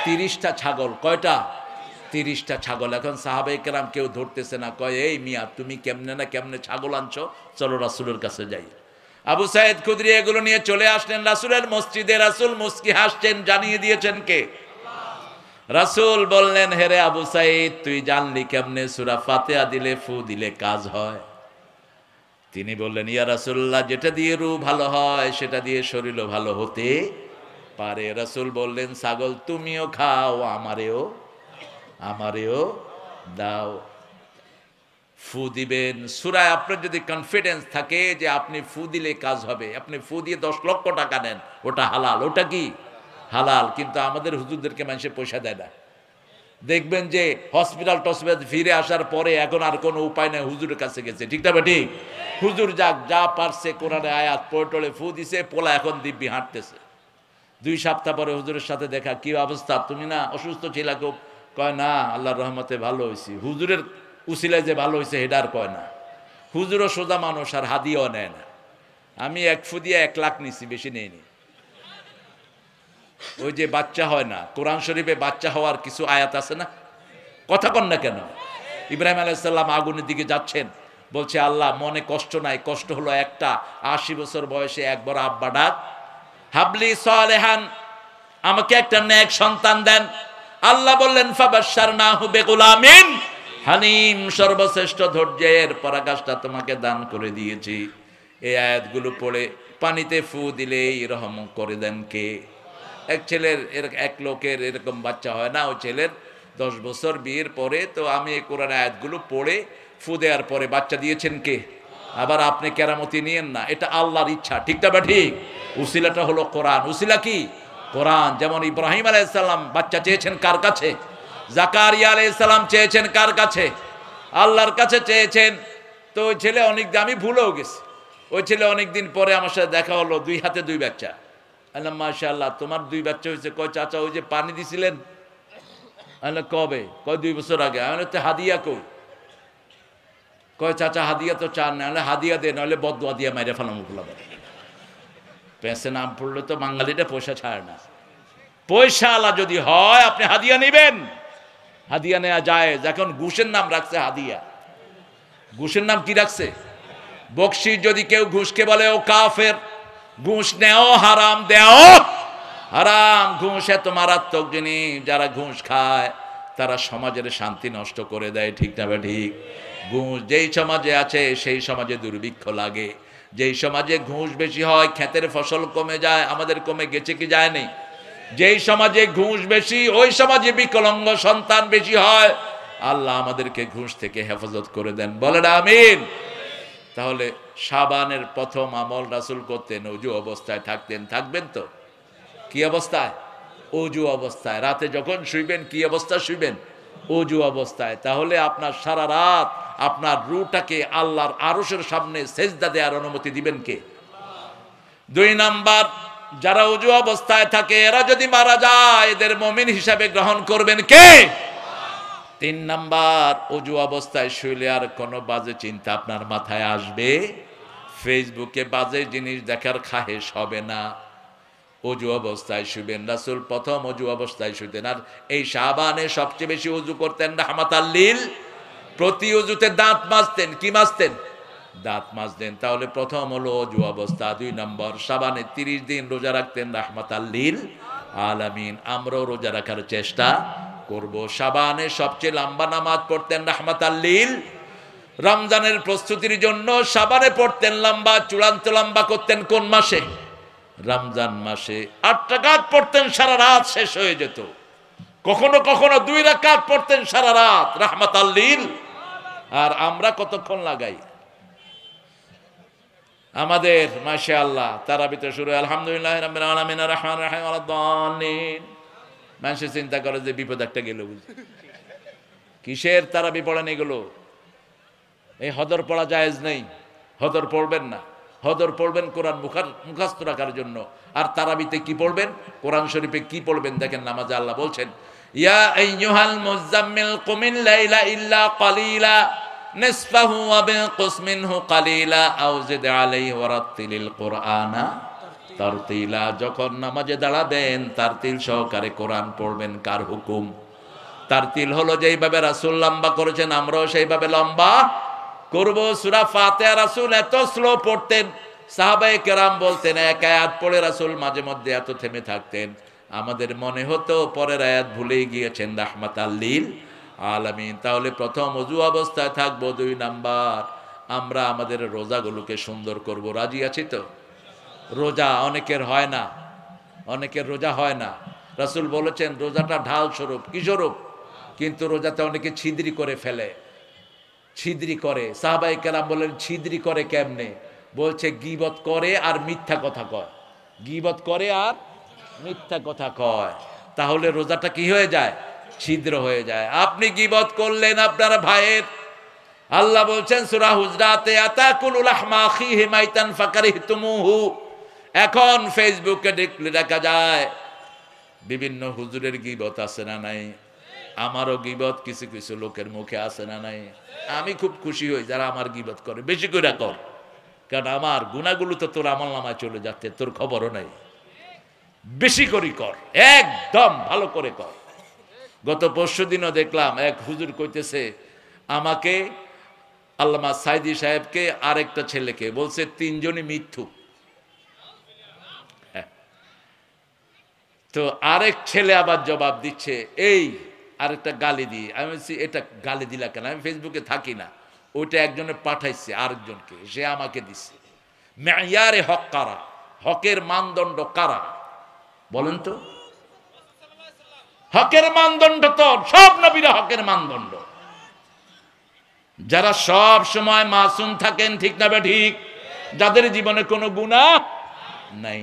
30টা ছাগল। কয়টা? 30টা ছাগল। এখন সাহাবায়ে কেরাম কেউ ধরতেছে না। কয় এই মিয়া তুমি কেমনে না কেমনে ছাগল আনছো, চলো রাসূলের কাছে যাই। আবু সাঈদ খুদরি এগুলো নিয়ে চলে আসলেন রাসূলের মসজিদে। রাসূল মুস্কি হাসছেন, জানিয়ে দিয়েছেন কে? রাসূল বললেন হেরে আবু সাঈদ তুই জানলি কেমনে সূরা ফাতিহা দিলে ফু দিলে কাজ হয়? তিনি বললেন ইয়া রাসূলুল্লাহ যেটা দিয়ে রূহ ভালো হয় সেটা দিয়ে শরীরও ভালো হতে পারে। রাসূল বললেন ছাগল তুমিও খাও, আমারেও দাও। ফু দিবেন সূরায়, আপনার যদি কনফিডেন্স থাকে যে আপনি ফু দিলে কাজ হবে, আপনি ফু দিয়ে 10 লক্ষ টাকা নেন, ওটা হালাল। ওটা কি হালাল? কিন্তু আমাদের হুজুরদেরকে মানুষে পয়সা দেয় না। দেখবেন যে হসপিটাল টসপিটাল ফিরে আসার পরে এখন আর কোনো উপায় নেই, হুজুরের কাছে গেছে, ঠিক না ঠিক? হুজুর যাক যা পারছে কোরআনে আয়াত পড়ে ফু দিছে, পোলা এখন দিব্যি হাঁটতেছে। 2 সপ্তাহ পরে হুজুরের সাথে দেখা, কি অবস্থা, তুমি না অসুস্থ ছিলা খুব? কয় না আল্লাহর রহমতে ভালো হয়েছি। হুজুরের উসিলায় যে ভালো হয়েছে হেডার কয় না। হুজুরও সোজা মানুষ, আর হাদিয়াও নেয় না। আমি 1 ফু দিয়ে 1 লাখ নিছি, বেশি নেইনি। ওই যে বাচ্চা হয় না, কোরআন শরীফে বাচ্চা হওয়ার কিছু আয়াত আছে না, কথা কন না কেন? ইব্রাহিম আলাইহিস সালাম আগুনের দিকে যাচ্ছেন, বলছে আল্লাহ মনে কষ্ট নাই, কষ্ট হলো একটা, 80 বছর বয়সে একবার আব্বা ডাক, হাবলি সালেহান, আমাকে একটা নেক সন্তান দেন। আল্লাহ বললেন ফাবাশশারনাহু বিগুলামিন হালিম, সর্বশ্রেষ্ঠ ধৈর্যের পরাকাষ্ঠা তোমাকে দান করে দিয়েছি। এই আয়াতগুলো পড়ে পানিতে ফু দিলেই রহম করে দেন কে? এক ছেলের এক লোকের এরকম বাচ্চা হয় না, ওই ছেলের 10 বছর বিয়ের পরে, তো আমি এই কোরআন আয়াতগুলো পড়ে ফু দেওয়ার পরে বাচ্চা দিয়েছেন কে? আবার আপনি কেরামতি নিয়েন না, এটা আল্লাহর ইচ্ছা, ঠিক না? ঠিক। উসিলাটা হলো কোরআন। উসিলা কি? কোরআন। যেমন ইব্রাহিম আলাইহিস সালাম বাচ্চা চেয়েছেন কার কাছে? জাকারিয়া আলাইহিস সালাম চেয়েছেন কার কাছে? আল্লাহর কাছে চেয়েছেন। তো ওই ছেলে অনেকদিন, আমি ভুলেও গেছি, ওই ছেলে অনেকদিন পরে আমার সাথে দেখা হলো, 2 হাতে 2 বাচ্চা। আল্লাহ মাশাআল্লাহ, তোমার 2 বাচ্চা হয়েছে? কয় চাচা ওই যে পানি দিছিলেন। আল্লাহ কবে? কয় 2 বছর আগে। আমি তো হাদিয়া কই? কয় চাচা হাদিয়া তো চান না, হাদিয়া দে, নাহলে বদদুয়া দিয়া মাইরে ফেলাম। পেঁচে নাম পড়লে তো বাঙালিটা পয়সা ছাড়ে না। পয়সা আলা যদি হয় আপনি হাদিয়া নেবেন, হাদিয়া নেওয়া যায়। এখন ঘুষের নাম রাখছে হাদিয়া। ঘুষের নাম কি রাখছে? বকশিশ। যদি কেউ ঘুষকে বলে ও কাফের। ঘুষ নেও হারাম, দেও হারাম। ঘুষ এত মারাত্মক জিনিস, যারা ঘুষ খায় তারা সমাজের শান্তি নষ্ট করে দেয়, ঠিক না ঠিক? ঘুষ যেই সমাজে আছে সেই সমাজে দুর্ভিক্ষ লাগে। যেই সমাজে ঘুষ বেশি হয় ক্ষেতের ফসল কমে যায়। আমাদের কমে গেছে কি যায়নি? যেই সমাজে ঘুষ বেশি ওই সমাজে বিকলাঙ্গ সন্তান বেশি হয়। আল্লাহ আমাদেরকে ঘুষ থেকে হেফাজত করে দেন, বলেন আমিন। তাহলে শাবানের প্রথম আমল রাসূল করতেন, ওযু অবস্থায় থাকতেন। থাকবেন তো? কি অবস্থায়? ওযু অবস্থায়। রাতে যখন শুইবেন কি অবস্থায় শুইবেন? ওযু অবস্থায়। তাহলে আপনার সারা রাত আপনার রূহটাকে আল্লাহর আরশের সামনে সেজদা দেওয়ার অনুমতি দিবেন কে? 2 নাম্বার, যারা ওযু অবস্থায় থাকে এরা যদি মারা যায় এদের মুমিন হিসাবে গ্রহণ করবেন কে? 3 নাম্বার, ওযু অবস্থায় শুইলে আর কোনো বাজে চিন্তা আপনার মাথায় আসবে? ফেসবুকে বাজে জিনিস দেখার খাহেশ হবে না। ওযু অবস্থায় শুবেন। রাসূল প্রথম ওযু অবস্থায় শুতেন। আর এই শাবানে সবচেয়ে বেশি ওযু করতেন রাহমাতাল লিল। প্রতি ওযুতে দাঁত মাজতেন। কি মাজতেন? দাঁত মাজতেন। তাহলে প্রথম হলো ওযু অবস্থা। 2 নম্বর, শাবানে 30 দিন রোজা রাখতেন রাহমাতাল লিল আলামিন। আমরাও রোজা রাখার চেষ্টা করব। শাবানে সবচেয়ে লম্বা নামাজ পড়তেন রাহমাতাল লিল। রমজানের প্রস্তুতির জন্য শাবানে পড়তেন লম্বা। চূড়ান্ত লম্বা করতেন কোন মাসে? রমজান মাসে। 8 রাকাত পড়তেন, সারা রাত শেষ হয়ে যেত। কখনো কখনো 2 রাকাত পড়তেন সারা রাত রাহমাতাল লিল। আর আমরা কতক্ষণ লাগাই? আমাদের মাশাআল্লাহ তারাবিতে শুরু আলহামদুলিল্লাহি রাব্বিল আলামিন আর রহমানির রহিম ওয়ালাদ-দাল্লিন। মানুষ চিন্তা করে যে বিপদ একটা গেল বুঝি। কিসের তারাবি পড়েন এগুলো? এই হদর পড়া জায়েজ নেই। হদর পড়বেন না। হদর পড়বেন কোরআন মুখস্থ রাখার জন্য। আর তারাবিতে কি পড়বেন? কোরআন শরীফে কি পড়বেন? দেখেন নামাজে আল্লাহ বলছেন ইয়া আইয়ুহাল মুযাম্মিল কুমিল লাইলা ইল্লা কালিলা নিসফাহু ওয়া বিনকুস মিনহু কালিলা আও জিদ আলাইহি ওয়া রাত্তিলিল কুরআনা তারতিলা। যখন নামাজে দাঁড়াবেন তারতিল সহকারে কোরআন পড়বেন। কার হুকুম? তারতিল হলো যেইভাবে রাসূল লম্বা করেছেন আমরাও সেইভাবে লম্বা করব। সূরা ফাতিহা রাসূল এত স্লো পড়তেন, সাহাবায়ে কেরাম বলতেন এক আয়াত পড়ে রাসূল মাঝে মধ্যে এত থেমে থাকতেন, আমাদের মনে হতো পরের আয়াত ভুলেই গিয়েছেন রাহমাতাল লিল আলামিন। তাহলে প্রথম ওযু অবস্থায় থাকবো। 2 নাম্বার, আমরা আমাদের রোজাগুলোকে সুন্দর করব। রাজি আছি তো? রোজা অনেকের হয় না, অনেকের রোজা হয় না। রাসূল বলেছেন রোজাটা ঢাল স্বরূপ। কি স্বরূপ? কিন্তু রোজাতে অনেকে ছিদ্রি করে ফেলে। ছিদ্রি করে। সাহাবায়ে কেরাম বলেন ছিদ্রি করে কেমনে? বলছে গীবত করে আর মিথ্যা কথা কয়। গীবত করে আর মিথ্যা কথা কয়। তাহলে রোজাটা কি হয়ে যায়? ছিদ্র হয়ে যায়। আপনি গীবত করলেন আপনার ভাইয়ের, আল্লাহ বলছেন সূরা হুজরাতে আতাকুলু লাহমা আখিহি মাইতান ফাকারিহতুমুহু। এখন ফেসবুকে দেখলে দেখা যায় বিভিন্ন হুজুরের গীবত আছে না নাই? আমারও গীবত কিছু কিছু লোকের মুখে আছে না নাই? আমি খুব খুশি হই যারা আমার গীবত করে। বেশি করে কর, কারণ আমার গুনাহগুলো তো তোর আমলনামায় চলে যাচ্ছে, তোর খবরও নাই। বেশি করে কর, একদম ভালো করে কর। গত পরশুদিনও দেখলাম এক হুজুর কইতেছে আমাকে, আল্লামা সাইদি সাহেবকে, আরেকটা ছেলেকে বলছে তিনজনই মিথ্যুক। তো আরেক ছেলে আবার জবাব দিচ্ছে এই আরেকটা গালি দিয়ে। আমি বলছি এটা গালি দিলা কেন? আমি ফেসবুকে থাকি না, ওইটা একজনে পাঠাইছে আরেকজনকে, সে আমাকে দিচ্ছে। মেয়ারে হক কারা, হকের মানদণ্ড কারা বলেন তো? হকের মানদণ্ড তো সব নবীরা হকের মানদণ্ড, যারা সব সময় মাসুম থাকেন, ঠিক না বে ঠিক, যাদের জীবনে কোনো গুনাহ নাই।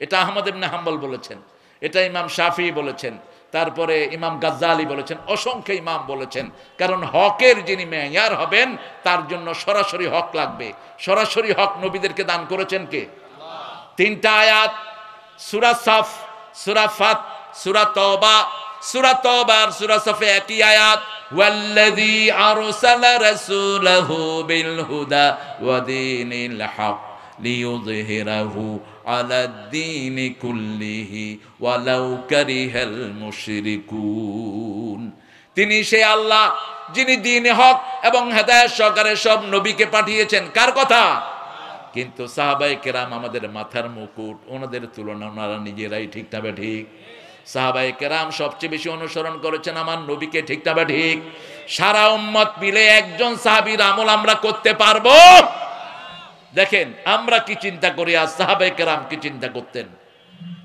এটা আহমদ ইবনে হাম্বল বলেছেন, এটা ইমাম শাফি বলেছেন, তারপরে ইমাম গাজ্জালি বলেছেন, অসংখ্য ইমাম বলেছেন। কারণ হকের যিনি মেয়ার হবেন তার জন্য সরাসরি হক লাগবে। সরাসরি হক নবীদেরকে দান করেছেন কে? তিনটা আয়াত, সূরা সাফ, সূরা ফাত, সূরা তওবা। সূরা তওবা আর সূরা সাফে একই আয়াত, ওয়াল্লাযী আরসালা রাসূলাহু বিল হুদা ওয়া দীনিল হক লিইয়ুযহিরাহু আলাদ-দীনি কুল্লিহি ওয়ালাউ কারিহাল মুশরিকুন। তিনি সেই আল্লাহ যিনি দ্বীনে হক এবং হেদায়েত সহকারে সব নবীকে পাঠিয়েছেন। কার কথা? কিন্তু সাহাবায়ে কেরাম আমাদের মাথার মুকুট, ওনাদের তুলনা ওনারা নিজেরাই, ঠিক না বে ঠিক? সাহাবায়ে কেরাম সবচেয়ে বেশি অনুসরণ করেছেন আমার নবীকে, ঠিক না বে ঠিক? সারা উম্মত মিলে একজন সাহাবীর আমল আমরা করতে পারবো? দেখেন আমরা কি চিন্তা করি, আর সাহাবায়ে কেরাম কি চিন্তা করতেন।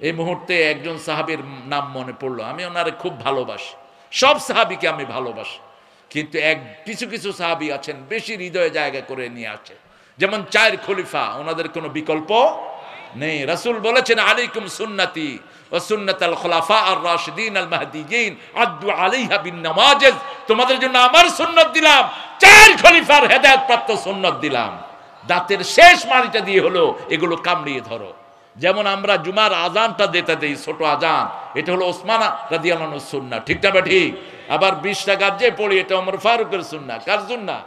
এই মুহূর্তে একজন সাহাবীর নাম মনে পড়লো, আমি ওনারে খুব ভালোবাসি, সব সাহাবীকে আমি ভালোবাসি, কিন্তু কিছু কিছু সাহাবী আছেন বেশি হৃদয়ে জায়গা করে নিয়ে আসে। যেমন 4 খলিফা, ওনাদের কোনো বিকল্প নেই। রাসূল বলেছেন আলাইকুম সুন্নতি ওয়া সুন্নাতাল খুলাফা আর রাশিদিন আল মাহদিয়িন আদু আলাইহা বিন নামাজিজ। তোমাদের জন্য আমার সুন্নাত দিলাম, 4 খলিফার হেদায়েত প্রাপ্ত সুন্নাত দিলাম। দাঁতের শেষ মাড়িটা দিয়ে হলো এগুলো কামড়িয়ে ধরো। যেমন আমরা জুমার আজানটা দিতে দেই, ছোট আজান, এটা হলো ওসমান রাদিয়াল্লাহু আনহুর সুন্নাহ, ঠিক না ঠিক? আবার 20 রাকাত যে পড়ি এটা ওমর ফারুকের সুন্নাহ। কার সুন্নাহ?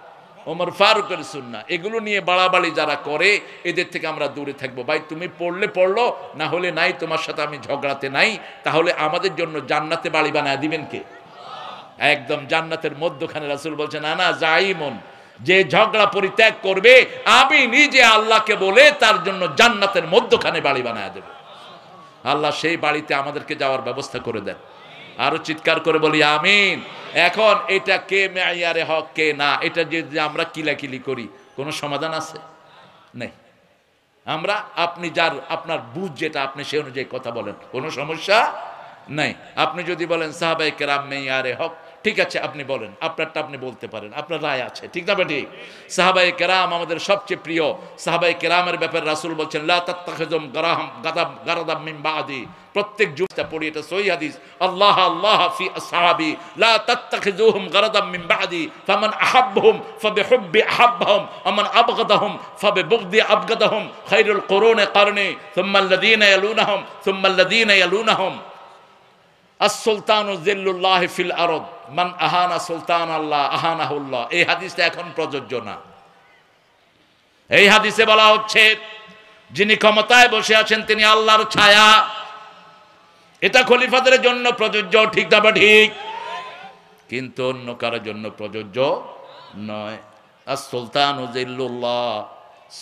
ওমর ফারুকের সুন্নাহ। এগুলো নিয়ে বাড়াবাড়ি যারা করে এদের থেকে আমরা দূরে থাকবো। ভাই তুমি পড়লে পড়লো, না হলে নাই, তোমার সাথে আমি ঝগড়াতে নাই। তাহলে আমাদের জন্য জান্নাতে বাড়ি বানায় দিবেন কে? একদম জান্নাতের মধ্যখানে। রাসূল বলছেন আনা জাইমুন, যে ঝগড়া পরিত্যাগ করবে আমি নিজে আল্লাহকে বলে তার জন্য জান্নাতের মধ্যখানে বাড়ি বানায় দেব। আল্লাহ সেই বাড়িতে আমাদেরকে যাওয়ার ব্যবস্থা করে দেন। আরো চিৎকার করে বলি আমিন। এখন এটা কে মেয়ারে হক কে না, এটা যে আমরা কিলাকিলি করি, কোনো সমাধান আছে? নেই। আমরা আপনি যার আপনার বুঝ যেটা আপনি সেই অনুযায়ী কথা বলেন, কোনো সমস্যা নাই। আপনি যদি বলেন সাহাবায়ে কেরাম মেয়ারে হক, ঠিক আছে আপনি বলেন, আপনারটা আপনি বলতে পারেন, আপনার রায় আছে, ঠিক না ঠিক? সাহাবায়ে কেরাম আমাদের সবচেয়ে প্রিয়। সাহাবায়ে কেরামের ব্যাপারে রাসূল বলছেন লা তাত্তাখিযুম গারাদাম মিন বাদি। প্রত্যেক জুমা পড়ি, এটা সহিহ হাদিস। আল্লাহ আল্লাহ ফি আসহাবি লা তাত্তাখিযুহুম গারাদাম মিন বাদি ফামান আহাব্বাহুম ফাবিহুব্বি আহাব্বাহুম ওয়া মান আবগাদাহুম ফাবিবুগদি আবগাদাহুম খায়রুল কুরুনি কারনি সুম্মা আল্লাযীনা ইয়ালুনাহুম সুম্মা আল্লাযীনা ইয়ালুনাহুম। আস-সুলতানু যিল্লুল্লাহ ফিল আরদ মান আহানা সুলতান আল্লাহ আহানাহুল্লাহ। এই হাদিসটা এখন প্রযোজ্য না। এই হাদিসে বলা হচ্ছে যিনি ক্ষমতায় বসে আছেন তিনি আল্লাহর ছায়া। এটা খলিফাদের জন্য প্রযোজ্য, ঠিক না ঠিক? কিন্তু অন্য কারোর জন্য প্রযোজ্য নয়। আস-সুলতানু যিল্লুল্লাহ,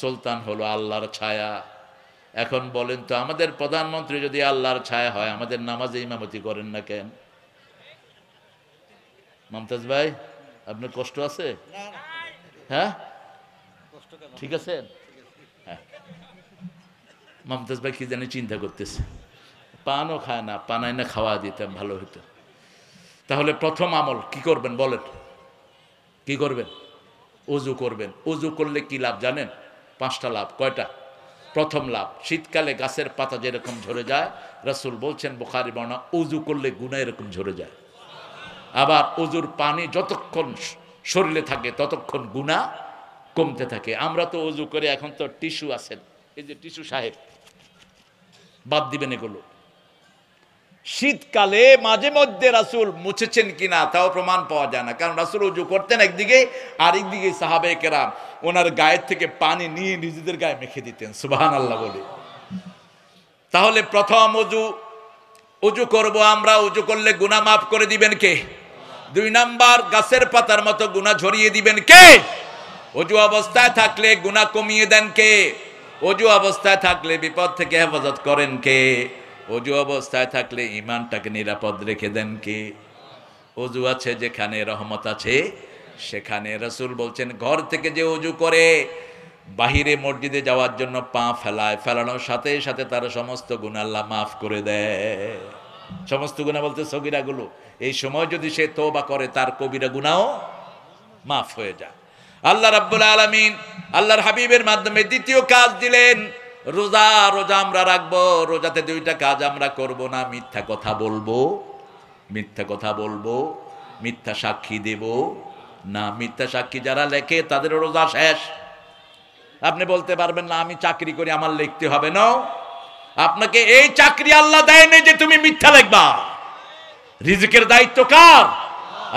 সুলতান হলো আল্লাহর ছায়া। এখন বলেন তো আমাদের প্রধানমন্ত্রী যদি আল্লাহর ছায়া হয়, আমাদের নামাজে ইমামতি করেন না কেন? মমতাজ ভাই আপনার কষ্ট আছে? হ্যাঁ ঠিক আছে। হ্যাঁ মমতাজ ভাই কি জানি চিন্তা করতেছে, পানও খায় না, পানায় না খাওয়া দিতাম ভালো হতো। তাহলে প্রথম আমল কি করবেন বলেন? কি করবেন? ওযু করবেন। ওযু করলে কি লাভ জানেন? 5টা লাভ। কয়টা? প্রথম লাভ, শীতকালে গাছের পাতা যেরকম ঝরে যায়, রাসূল বলছেন বুখারী বর্ণনা, ওযু করলে গুনাহ এরকম ঝরে যায়। আবার ওযুর পানি যতক্ষণ শরীরে থাকে ততক্ষণ গুনাহ কমতে থাকে। আমরা তো ওযু করে, এখন তো টিস্যু আছেন, এই যে টিস্যু সাহেব, বাদ দিবেন এগুলো। শীতকালে মাঝে মধ্যে রাসূল মুছেছেন কিনা তাও প্রমাণ পাওয়া যায় না, কারণ রাসূল ওযু করতেন একদিকে, আরেকদিকে সাহাবায়ে কেরাম ওনার গায়ের থেকে পানি নিয়ে নিজেদের গায়ে মেখে দিতেন। সুবহানাল্লাহ বলে। তাহলে প্রথম ওযু, উজু করব আমরা, উজু করলে গুনাহ মাফ করে দিবেন কে? 2 নাম্বার, গাছের পাতার মতো গুনাহ ঝরিয়ে দিবেন কে? অজু অবস্থায় থাকলে গুনাহ কমিয়ে দেন কে? অজু অবস্থায় থাকলে বিপদ থেকে হেফাজত করেন কে? অজু অবস্থায় থাকলে ঈমানটাকে নিরাপদ রেখে দেন কে? অজু আছে যেখানে রহমত আছে সেখানে। রাসূল বলছেন ঘর থেকে যে অজু করে বাহিরে মসজিদে যাওয়ার জন্য পা ফেলায়, ফেলানোর সাথে সাথে তার সমস্ত গুনাহ আল্লাহ মাফ করে দেয়। সমস্ত গুনাহ বলতে সগীরাগুলো। এই সময় যদি সে তওবা করে তার কবিরা গুনাহও মাফ হয়ে যায়। আল্লাহ রাব্বুল আলামিন আল্লাহর হাবিবের মাধ্যমে দ্বিতীয় কাজ দিলেন, রোজা। রোজা আমরা রাখবো, রোজাতে 2টা কাজ আমরা করব না। মিথ্যা কথা বলবো, মিথ্যা কথা বলবো, মিথ্যা সাক্ষী দেব না। মিথ্যা সাক্ষী যারা লেখে তাদের রোজা শেষ। আপনি বলতে পারবেন না আমি চাকরি করি আমার লিখতে হবে না। আপনাকে এই চাকরি আল্লাহ দেয়নি যে তুমি মিথ্যা লিখবা। রিজিকের দায়িত্ব কার?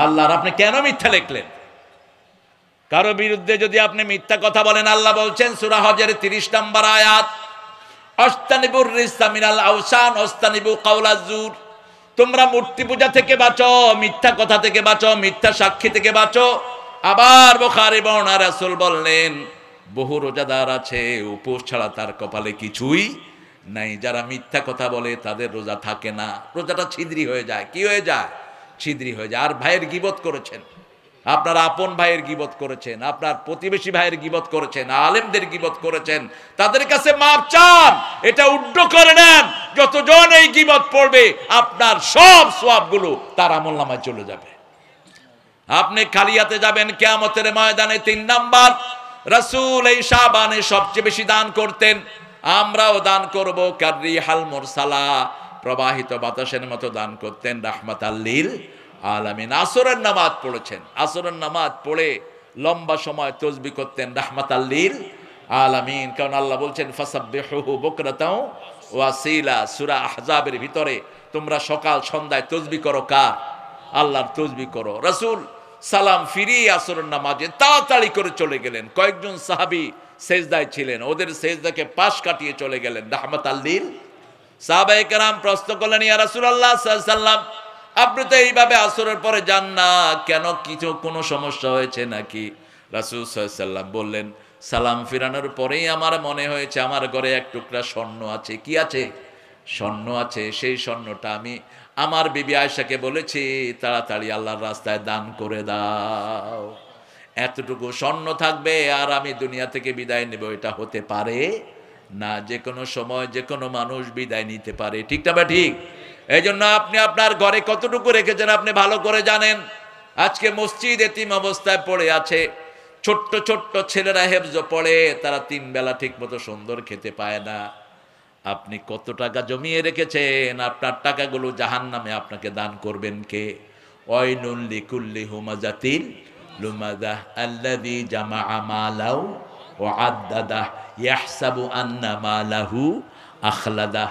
আল্লাহর। আপনি কেন মিথ্যা লিখলেন? কারো বিরুদ্ধে যদি আপনি মিথ্যা কথা বলেন, আল্লাহ বলছেন সূরা হজের 30 নম্বর আয়াত, আস্তানিবুর রিসা মিনাল আওসান আস্তানিবু কাওলাজ জুর। তোমরা মূর্তি পূজা থেকে বাঁচো, মিথ্যা কথা থেকে বাঁচো, মিথ্যা সাক্ষী থেকে বাঁচো। আবার বুখারী বর্ণনা, রাসূল বললেন বহু রোজাদার আছে উপোস ছাড়া তার কপালে কিছুই নাই। যারা মিথ্যা কথা বলে তাদের রোজা থাকে না, রোজাটা ছিদ্রি হয়ে যায়। কি হয়ে যায়? ছিদ্রি হয়ে যায়। আর ভাইয়ের গীবত করেছেন, আপনার আপন ভাইয়ের গীবত করেছেন, আপনার প্রতিবেশী ভাইয়ের গীবত করেছেন, আলেমদের গীবত করেছেন, তাদের কাছে মাপ চান। এটা উড্ড করে নেন। যতজন এই গীবত পড়বে আপনার সব সওয়াবগুলো তার আমলনামায় চলে যাবে। আপনি খালিয়াতে যাবেন কিয়ামতের ময়দানে। 3 নাম্বার, রাসূল এই শাবানে সবচেয়ে বেশি দান করতেন, আমরাও দান করব। কাররিহাল মুরসালা, প্রবাহিত বাতাসের মতো দান করতেন। রাহমাতাল লিল আলামিন। আসরের নামাজ পড়েছেন, আসরের নামাজ পড়ে লম্বা সময় তাসবিহ করতেন। রাহমাতাল লিল আলামিন। কারণ আল্লাহ বলছেন ফাসাব্বিহুহু বুকরাতাও ওয়া আসীলা। সূরা আহজাবের ভিতরে তোমরা সকাল সন্ধ্যায় তাসবিহ করো। কার? আল্লাহর তাসবিহ করো। রাসূল সালাম ফিরিয়ে আসরের নামাজে তাড়াতাড়ি করে চলে গেলেন। কয়েকজন সাহাবী সেজদায় ছিলেন, ওদের সেজদাকে পাশ কাটিয়ে চলে গেলেন। রাহমাতাল লিল। সাহাবায়ে কেরাম প্রশ্ন করলেন, ইয়া রাসূলুল্লাহ সাল্লাল্লাহু আলাইহি ওয়াসাল্লাম, আপনি তো এইভাবে আসরের পরে যান না কেন? কিছু কোনো সমস্যা হয়েছে নাকি? রাসূল সাল্লাল্লাহু আলাইহি ওয়াসাল্লাম বললেন, সালাম ফিরানোর পরেই আমার মনে হয়েছে আমার ঘরে এক টুকরা স্বর্ণ আছে। কি আছে? স্বর্ণ আছে। সেই স্বর্ণটা আমি আমার বিবি আয়েশাকে বলেছি তাড়াতাড়ি আল্লাহর রাস্তায় দান করে দাও। এতটুকু স্বর্ণ থাকবে আর আমি দুনিয়া থেকে বিদায় নেব, এটা হতে পারে না। যে কোনো সময় যে কোনো মানুষ বিদায় নিতে পারে। ঠিক না? ঠিক। এই জন্য আপনি আপনার ঘরে কতটুকু রেখেছেন আপনি ভালো করে জানেন। আজকে মসজিদ এতিম অবস্থায় পড়ে আছে, ছোট্ট ছোট্ট ছেলেরা হেফজ পড়ে, তারা 3 বেলা ঠিক মতো সুন্দর খেতে পায় না। আপনি কত টাকা জমিয়ে রেখেছেন? আপনার টাকাগুলো জাহান্নামে আপনাকে দান করবেন কে? ওয়াইলুল লিকুল্লি হুমাজাতিল লুমাজাহ আল্লাযী জামাআ মালাউ ওয়া আদ্দাদাহ ইয়াহসাবু আন্না মালাহু আখলাদাহ।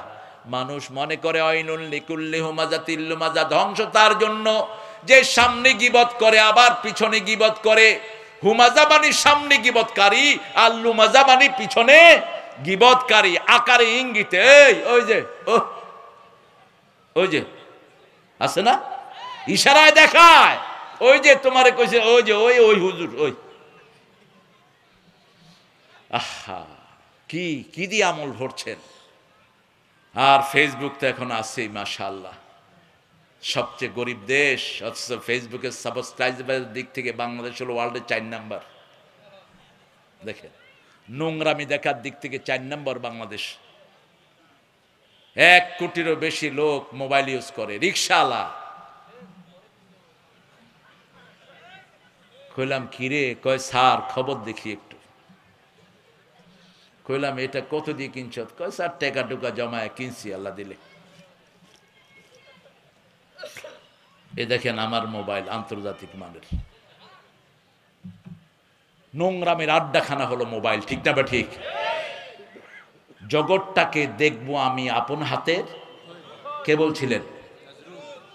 মানুষ মনে করে ওয়াইলুল লিকুল্লি হুমাজাতিল লুমাজাহ, ধ্বংস তার জন্য যে সামনে গীবত করে আবার পিছনে গীবত করে। হুমাজা মানে সামনে গীবতকারী আর লুমাজা মানে পিছনে গীবতকারী। আকারে ইঙ্গিতে ওই যে ওই যে আছে না, ইশারায় দেখায়, ওই যে তোমারে কইছে ওই যে ওই ওই হুজুর ওই। আহা, কি কি দিয়ে আমল ভরছেন। আর ফেসবুক তো এখন আছেই মাশাআল্লাহ, সবচেয়ে গরিব দেশ, অথচ ফেসবুকের সাবস্ক্রাইবারের দিক থেকে বাংলাদেশ হলো ওয়ার্ল্ডের 4 নাম্বার। দেখেন, নোংরামি দেখার দিক থেকে 4 নম্বর বাংলাদেশ। 1 কোটিরও বেশি লোক মোবাইল ইউজ করে। রিকশাওয়ালা কইলাম কিরে? কয় স্যার খবর দেখি একটু। কইলাম এটা কত দিয়ে কিনছ? কয় স্যার টাকা টুকা জমায় কিনছি আল্লাহ দিলে। এ দেখেন আমার মোবাইল আন্তর্জাতিক মানের। নোংরামের আড্ডাখানা হলো মোবাইল। ঠিক না? ঠিক। জগৎটাকে দেখবো আমি আপন হাতের। কে বলছিলেন?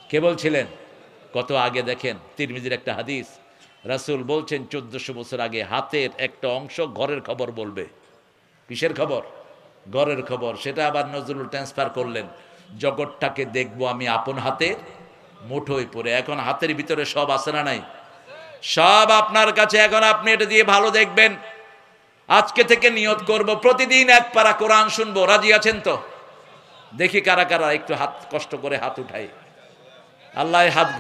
কে বলছিলেন? কত আগে দেখেন তিরমিজির একটা হাদিস, রাসূল বলছেন 1400 বছর আগে হাতের একটা অংশ ঘরের খবর বলবে। কিসের খবর? ঘরের খবর। সেটা আবার নজরুল ট্রান্সফার করলেন জগৎটাকে দেখবো আমি আপন হাতে মুঠোয় পড়ে। এখন হাতের ভিতরে সব আছে না নাই? সব আপনার কাছে, এখন আপনি এটা দিয়ে ভালো দেখবেন। আজকে থেকে নিয়ত করব প্রতিদিন এক পারা কোরআন শুনবো। রাজি আছেন তো? দেখি কারা কারা একটু হাত কষ্ট করে হাত উঠাই। আল্লাহ হাত,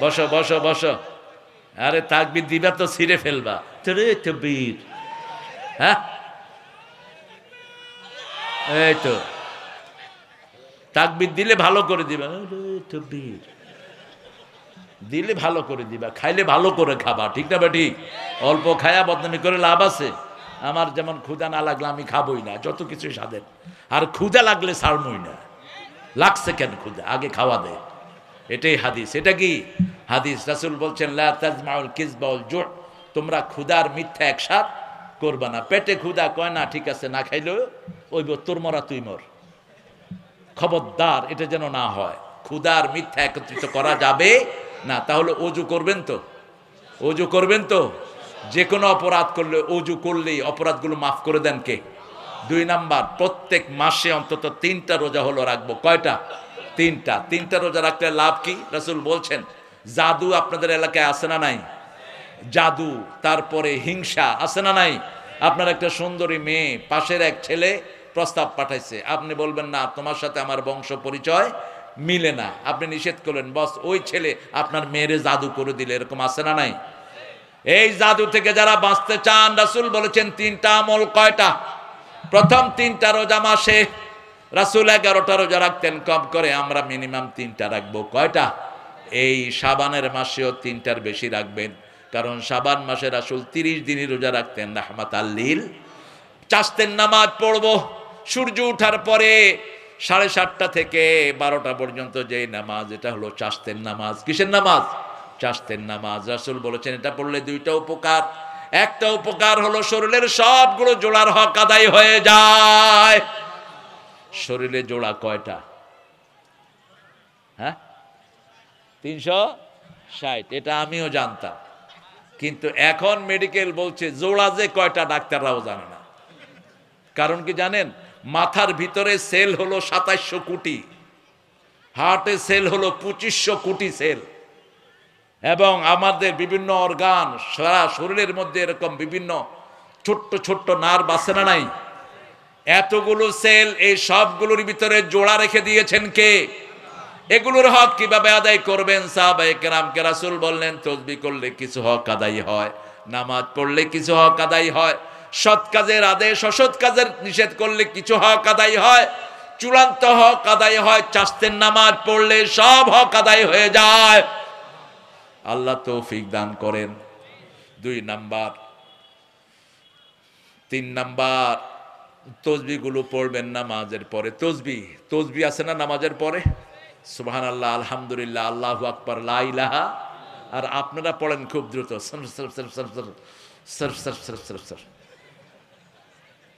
বসো বসো বসো। আরে তাকবীর দিবা তো ছিঁড়ে ফেলবা। তোরে তকবীর, হ্যাঁ এই তো তাকবীর দিলে ভালো করে দিবা। তকবীর দিলে ভালো করে দিবা, খাইলে ভালো করে খাবা, ঠিক না বেটি? অল্প খায়া বদনামি করে লাভ আছে? আমার যেমন ক্ষুধা না লাগলে আমি খাবই না, যত কিছু স্বাদের। আর ক্ষুধা লাগলে ছাড়মই না। লাগছে কেন ক্ষুধা, আগে খাওয়া দে। এটাই হাদিস। এটা কি হাদিস? রাসূল বলছেন লা তাজমাউল কিযবা ওয়াল জু', তোমরা ক্ষুধার মিথ্যা একসাথ করবা না। পেটে ক্ষুধা কয় না ঠিক আছে, না খাইলেও ওই তোর মরা তুই মর। খবরদার এটা যেন না হয়। ক্ষুধার মিথ্যা একত্রিত করা যাবে না। তাহলে অজু করবেন তো? অজু করবেন তো? যে কোনো অপরাধ করলে অজু করলেই অপরাধগুলো মাফ করে দেন কে? 2 নাম্বার, প্রত্যেক মাসে অন্তত 3টা রোজা হলো রাখবো। কয়টা? 3টা রোজা রাখলে লাভ কি? রাসূল বলছেন জাদু আপনাদের এলাকায় আছে না নাই? জাদু, তারপরে হিংসা আছে না নাই? আপনার একটা সুন্দরী মেয়ে, পাশের এক ছেলে প্রস্তাব পাঠাইছে, আপনি বলবেন না তোমার সাথে আমার বংশ পরিচয় মিলে না, আপনি নিষেধ করলেন, বস ওই ছেলে আপনার মেয়েরে জাদু করে দিলে, এরকম আছে না নাই? এই জাদু থেকে যারা বাঁচতে চান, রাসূল বলেছেন 3টা আমল। কয়টা? প্রথম 3টা রোজা মাসে রাসূল 11টা রোজা রাখতেন কম করে, আমরা মিনিমাম 3টা রাখবো। কয়টা? এই শাবানের মাসেও 3টার বেশি রাখবেন, কারণ শাবান মাসে রাসূল 30 দিনই রোজা রাখতেন রাহমাতাল লিল। চাষতের নামাজ পড়বো সূর্য ওঠার পরে 7:30টা থেকে 12টা পর্যন্ত, যে নামাজ এটা হলো চাষতের নামাজ। কিসের নামাজ? চাষতের নামাজ। রাসূল বলেছেন এটা পড়লে 2টা উপকার। একটা উপকার হলো শরীরের সবগুলো জোড়ার হক আদায় হয়ে যায়। শরীরে জোড়া কয়টা? হ্যাঁ 360। এটা আমিও জানতাম, কিন্তু এখন মেডিকেল বলছে জোড়া যে কয়টা ডাক্তাররাও জানে না। কারণ কি জানেন? মাথার ভিতরে সেল হলো 2700 কোটি, হার্টে সেল হলো 2500 কোটি সেল, এবং আমাদের বিভিন্ন অর্গান, সারা শরীরের মধ্যে এরকম বিভিন্ন ছোট্ট ছোট্ট নার্ভ আছে না নাই? এতগুলো সেল, এই সবগুলোর ভিতরে জোড়া রেখে দিয়েছেন কে? এগুলোর হক কিভাবে আদায় করবেন? সাহাবায়ে কেরামকে রাসূল বললেন তাসবিহ করলে কিছু হক আদায় হয়, নামাজ পড়লে কিছু হক আদায় হয়, সৎ কাজের আদেশ অসৎ কাজের নিষেধ করলে কিছু হক আদায় হয়, চূড়ান্ত হক আদায় হয় চাষতের নামাজ পড়লে, সব হক আদায় হয়ে যায়। আল্লাহ তৌফিক দান করেন। 2 নাম্বার। 3 নাম্বার, তাসবিহগুলো পড়বেন নামাজের পরে। তাসবিহ আছে না নামাজের পরে? সুবহানাল্লাহ, আলহামদুলিল্লাহ, আল্লাহু আকবার, লা ইলাহা। আর আপনারা পড়েন খুব দ্রুত,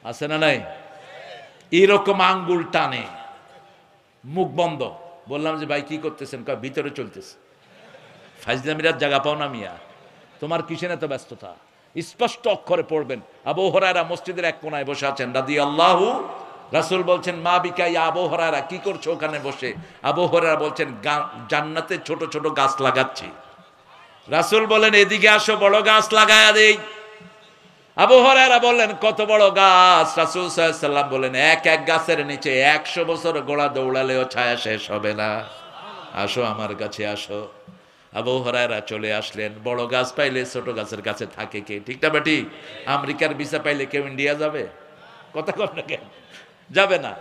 আছে না নাই? এরকম আঙ্গুল টানে, মুখ বন্ধ। বললাম যে ভাই কি করতেছেন? ভিতরে চলতেছে। ফাজলামিরাত জায়গা পাও না মিয়া, তোমার কিসের এত ব্যস্ততা? স্পষ্ট অক্ষরে পড়বেন। আবু হুরায়রা মসজিদের এক কোনায় বসে আছেন রাদিয়াল্লাহু। রাসূল বলছেন মা বিকা ইয়া আবু হুরায়রা, কি করছো ওখানে বসে? আবু হুরায়রা বলছেন জান্নাতে ছোট ছোট গাছ লাগাচ্ছি। রাসূল বলেন এদিকে আসো, বড় গাছ লাগায়া দেই। আবু হুরায়রা বললেন কত বড় গাছ? রাসূল সাল্লাল্লাহু আলাইহি ওয়াসাল্লাম বলেন এক এক গাছের নিচে 100 বছর ঘোড়া দৌড়ালেও ছায়া শেষ হবে না। আসো আমার কাছে আসো। আবু হুরায়রা চলে আসলেন। বড় গাছ পাইলে ছোট গাছের কাছে থাকে কে? ঠিক না বেটি? আমেরিকার ভিসা পাইলে কেউ ইন্ডিয়া যাবে? কথা কর না কেন? যাবে না।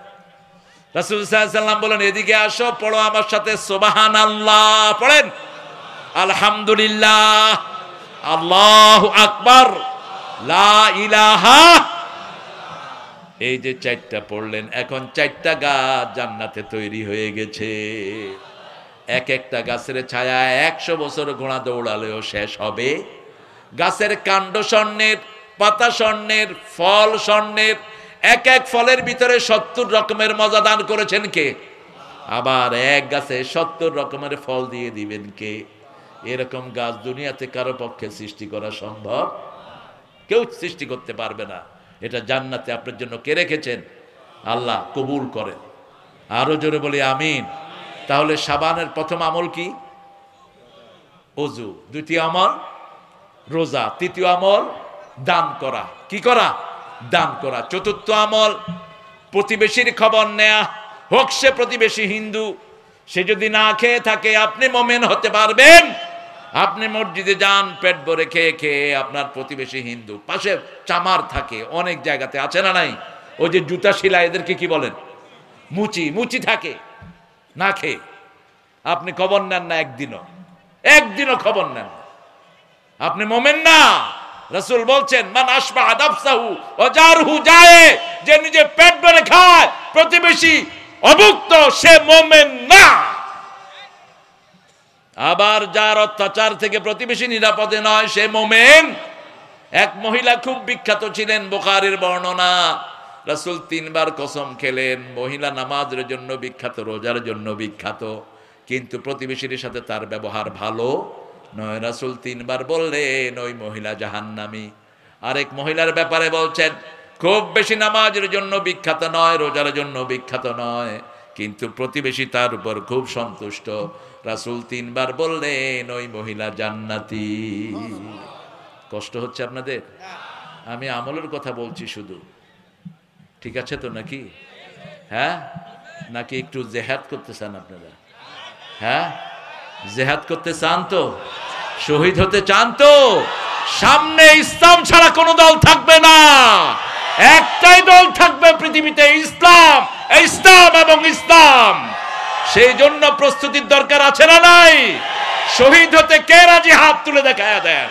রাসূল সাল্লাল্লাহু আলাইহি ওয়াসাল্লাম বলেন এদিকে আসো, পড়ো আমার সাথে সুবহানাল্লাহ। পড়েন আলহামদুলিল্লাহ, আল্লাহু আকবার, লা ইলাহা। এই যে 4টা পড়লেন, এখন 4টা গাছ জান্নাতে তৈরি হয়ে গেছে। এক একটা গাছের ছায়া 100 বছর ঘোড়া দৌড়ালেও শেষ হবে। গাছের কাণ্ড স্বর্ণের, পাতা স্বর্ণের, ফল স্বর্ণের। এক এক ফলের ভিতরে 70 রকমের মজা দান করেছেন কে? আবার এক গাছে 70 রকমের ফল দিয়ে দিবেন কে? এরকম গাছ দুনিয়াতে কারো পক্ষে সৃষ্টি করা সম্ভব? কেউ সৃষ্টি করতে পারবে না। এটা জান্নাতে আপনার জন্য কে রেখেছেন? আল্লাহ কবুল করেন। আরো জোরে বলি আমিন। তাহলে শাবানের প্রথম আমল কি? ওযু। দ্বিতীয় আমল রোজা। তৃতীয় আমল দান করা। কি করা? দান করা। চতুর্থ আমল প্রতিবেশীর খবর নেয়া, হোক সে প্রতিবেশী হিন্দু। সে যদি না খেয়ে থাকে আপনি মোমেন হতে পারবেন? আপনি মসজিদে যান, পেট ভরে খেয়ে খেয়ে, আপনার প্রতিবেশী হিন্দু, পাশে চামার থাকে, অনেক জায়গাতে আছে না নাই? ওই যে জুতা শিলা, এদেরকে কি বলেন? মুচি। মুচি থাকে না খেয়ে, আপনি খবর নেন না, একদিনও খবর নেন না, আপনি মোমেন না। রাসূল বলছেন মান আশবাহা নাফসাহু ওয়া জারহু জায়ে, যে নিজে পেট ভরে খায়, প্রতিবেশী অভুক্ত, সে মোমেন না। আবার যার অত্যাচার থেকে প্রতিবেশী নিরাপদে নয়, সে মোমেন। এক মহিলা খুব বিখ্যাত ছিলেন, বুখারীর বর্ণনা। রাসূল 3 বার কসম খেলেন, মহিলা নামাজের জন্য বিখ্যাত, রোজার জন্য বিখ্যাত, কিন্তু প্রতিবেশীর সাথে তার ব্যবহার ভালো নয়। রাসূল 3 বার বললেন ওই মহিলা জাহান্নামী। আরেক মহিলার ব্যাপারে বলছেন, খুব বেশি নামাজের জন্য বিখ্যাত নয়, রোজার জন্য বিখ্যাত নয়, কিন্তু প্রতিবেশী তার উপর খুব সন্তুষ্ট। রাসূল 3 বার বললেন ওই মহিলা জান্নাতি। কষ্ট হচ্ছে আপনাদের? আমি আমলের কথা বলছি শুধু, ঠিক আছে তো নাকি? হ্যাঁ, নাকি একটু জেহাদ করতে চান আপনারা? হ্যাঁ, জেহাদ করতে চান তো? শহীদ হতে চান তো? সামনে ইসলাম ছাড়া কোনো দল থাকবে না, একটাই দল থাকবে পৃথিবীতে, ইসলাম। ইসলাম এবং ইসলাম। সেই জন্য প্রস্তুতির দরকার আছে না নাই? শহীদ হতে কে রাজি? হাত তুলে দেখায়া দেন।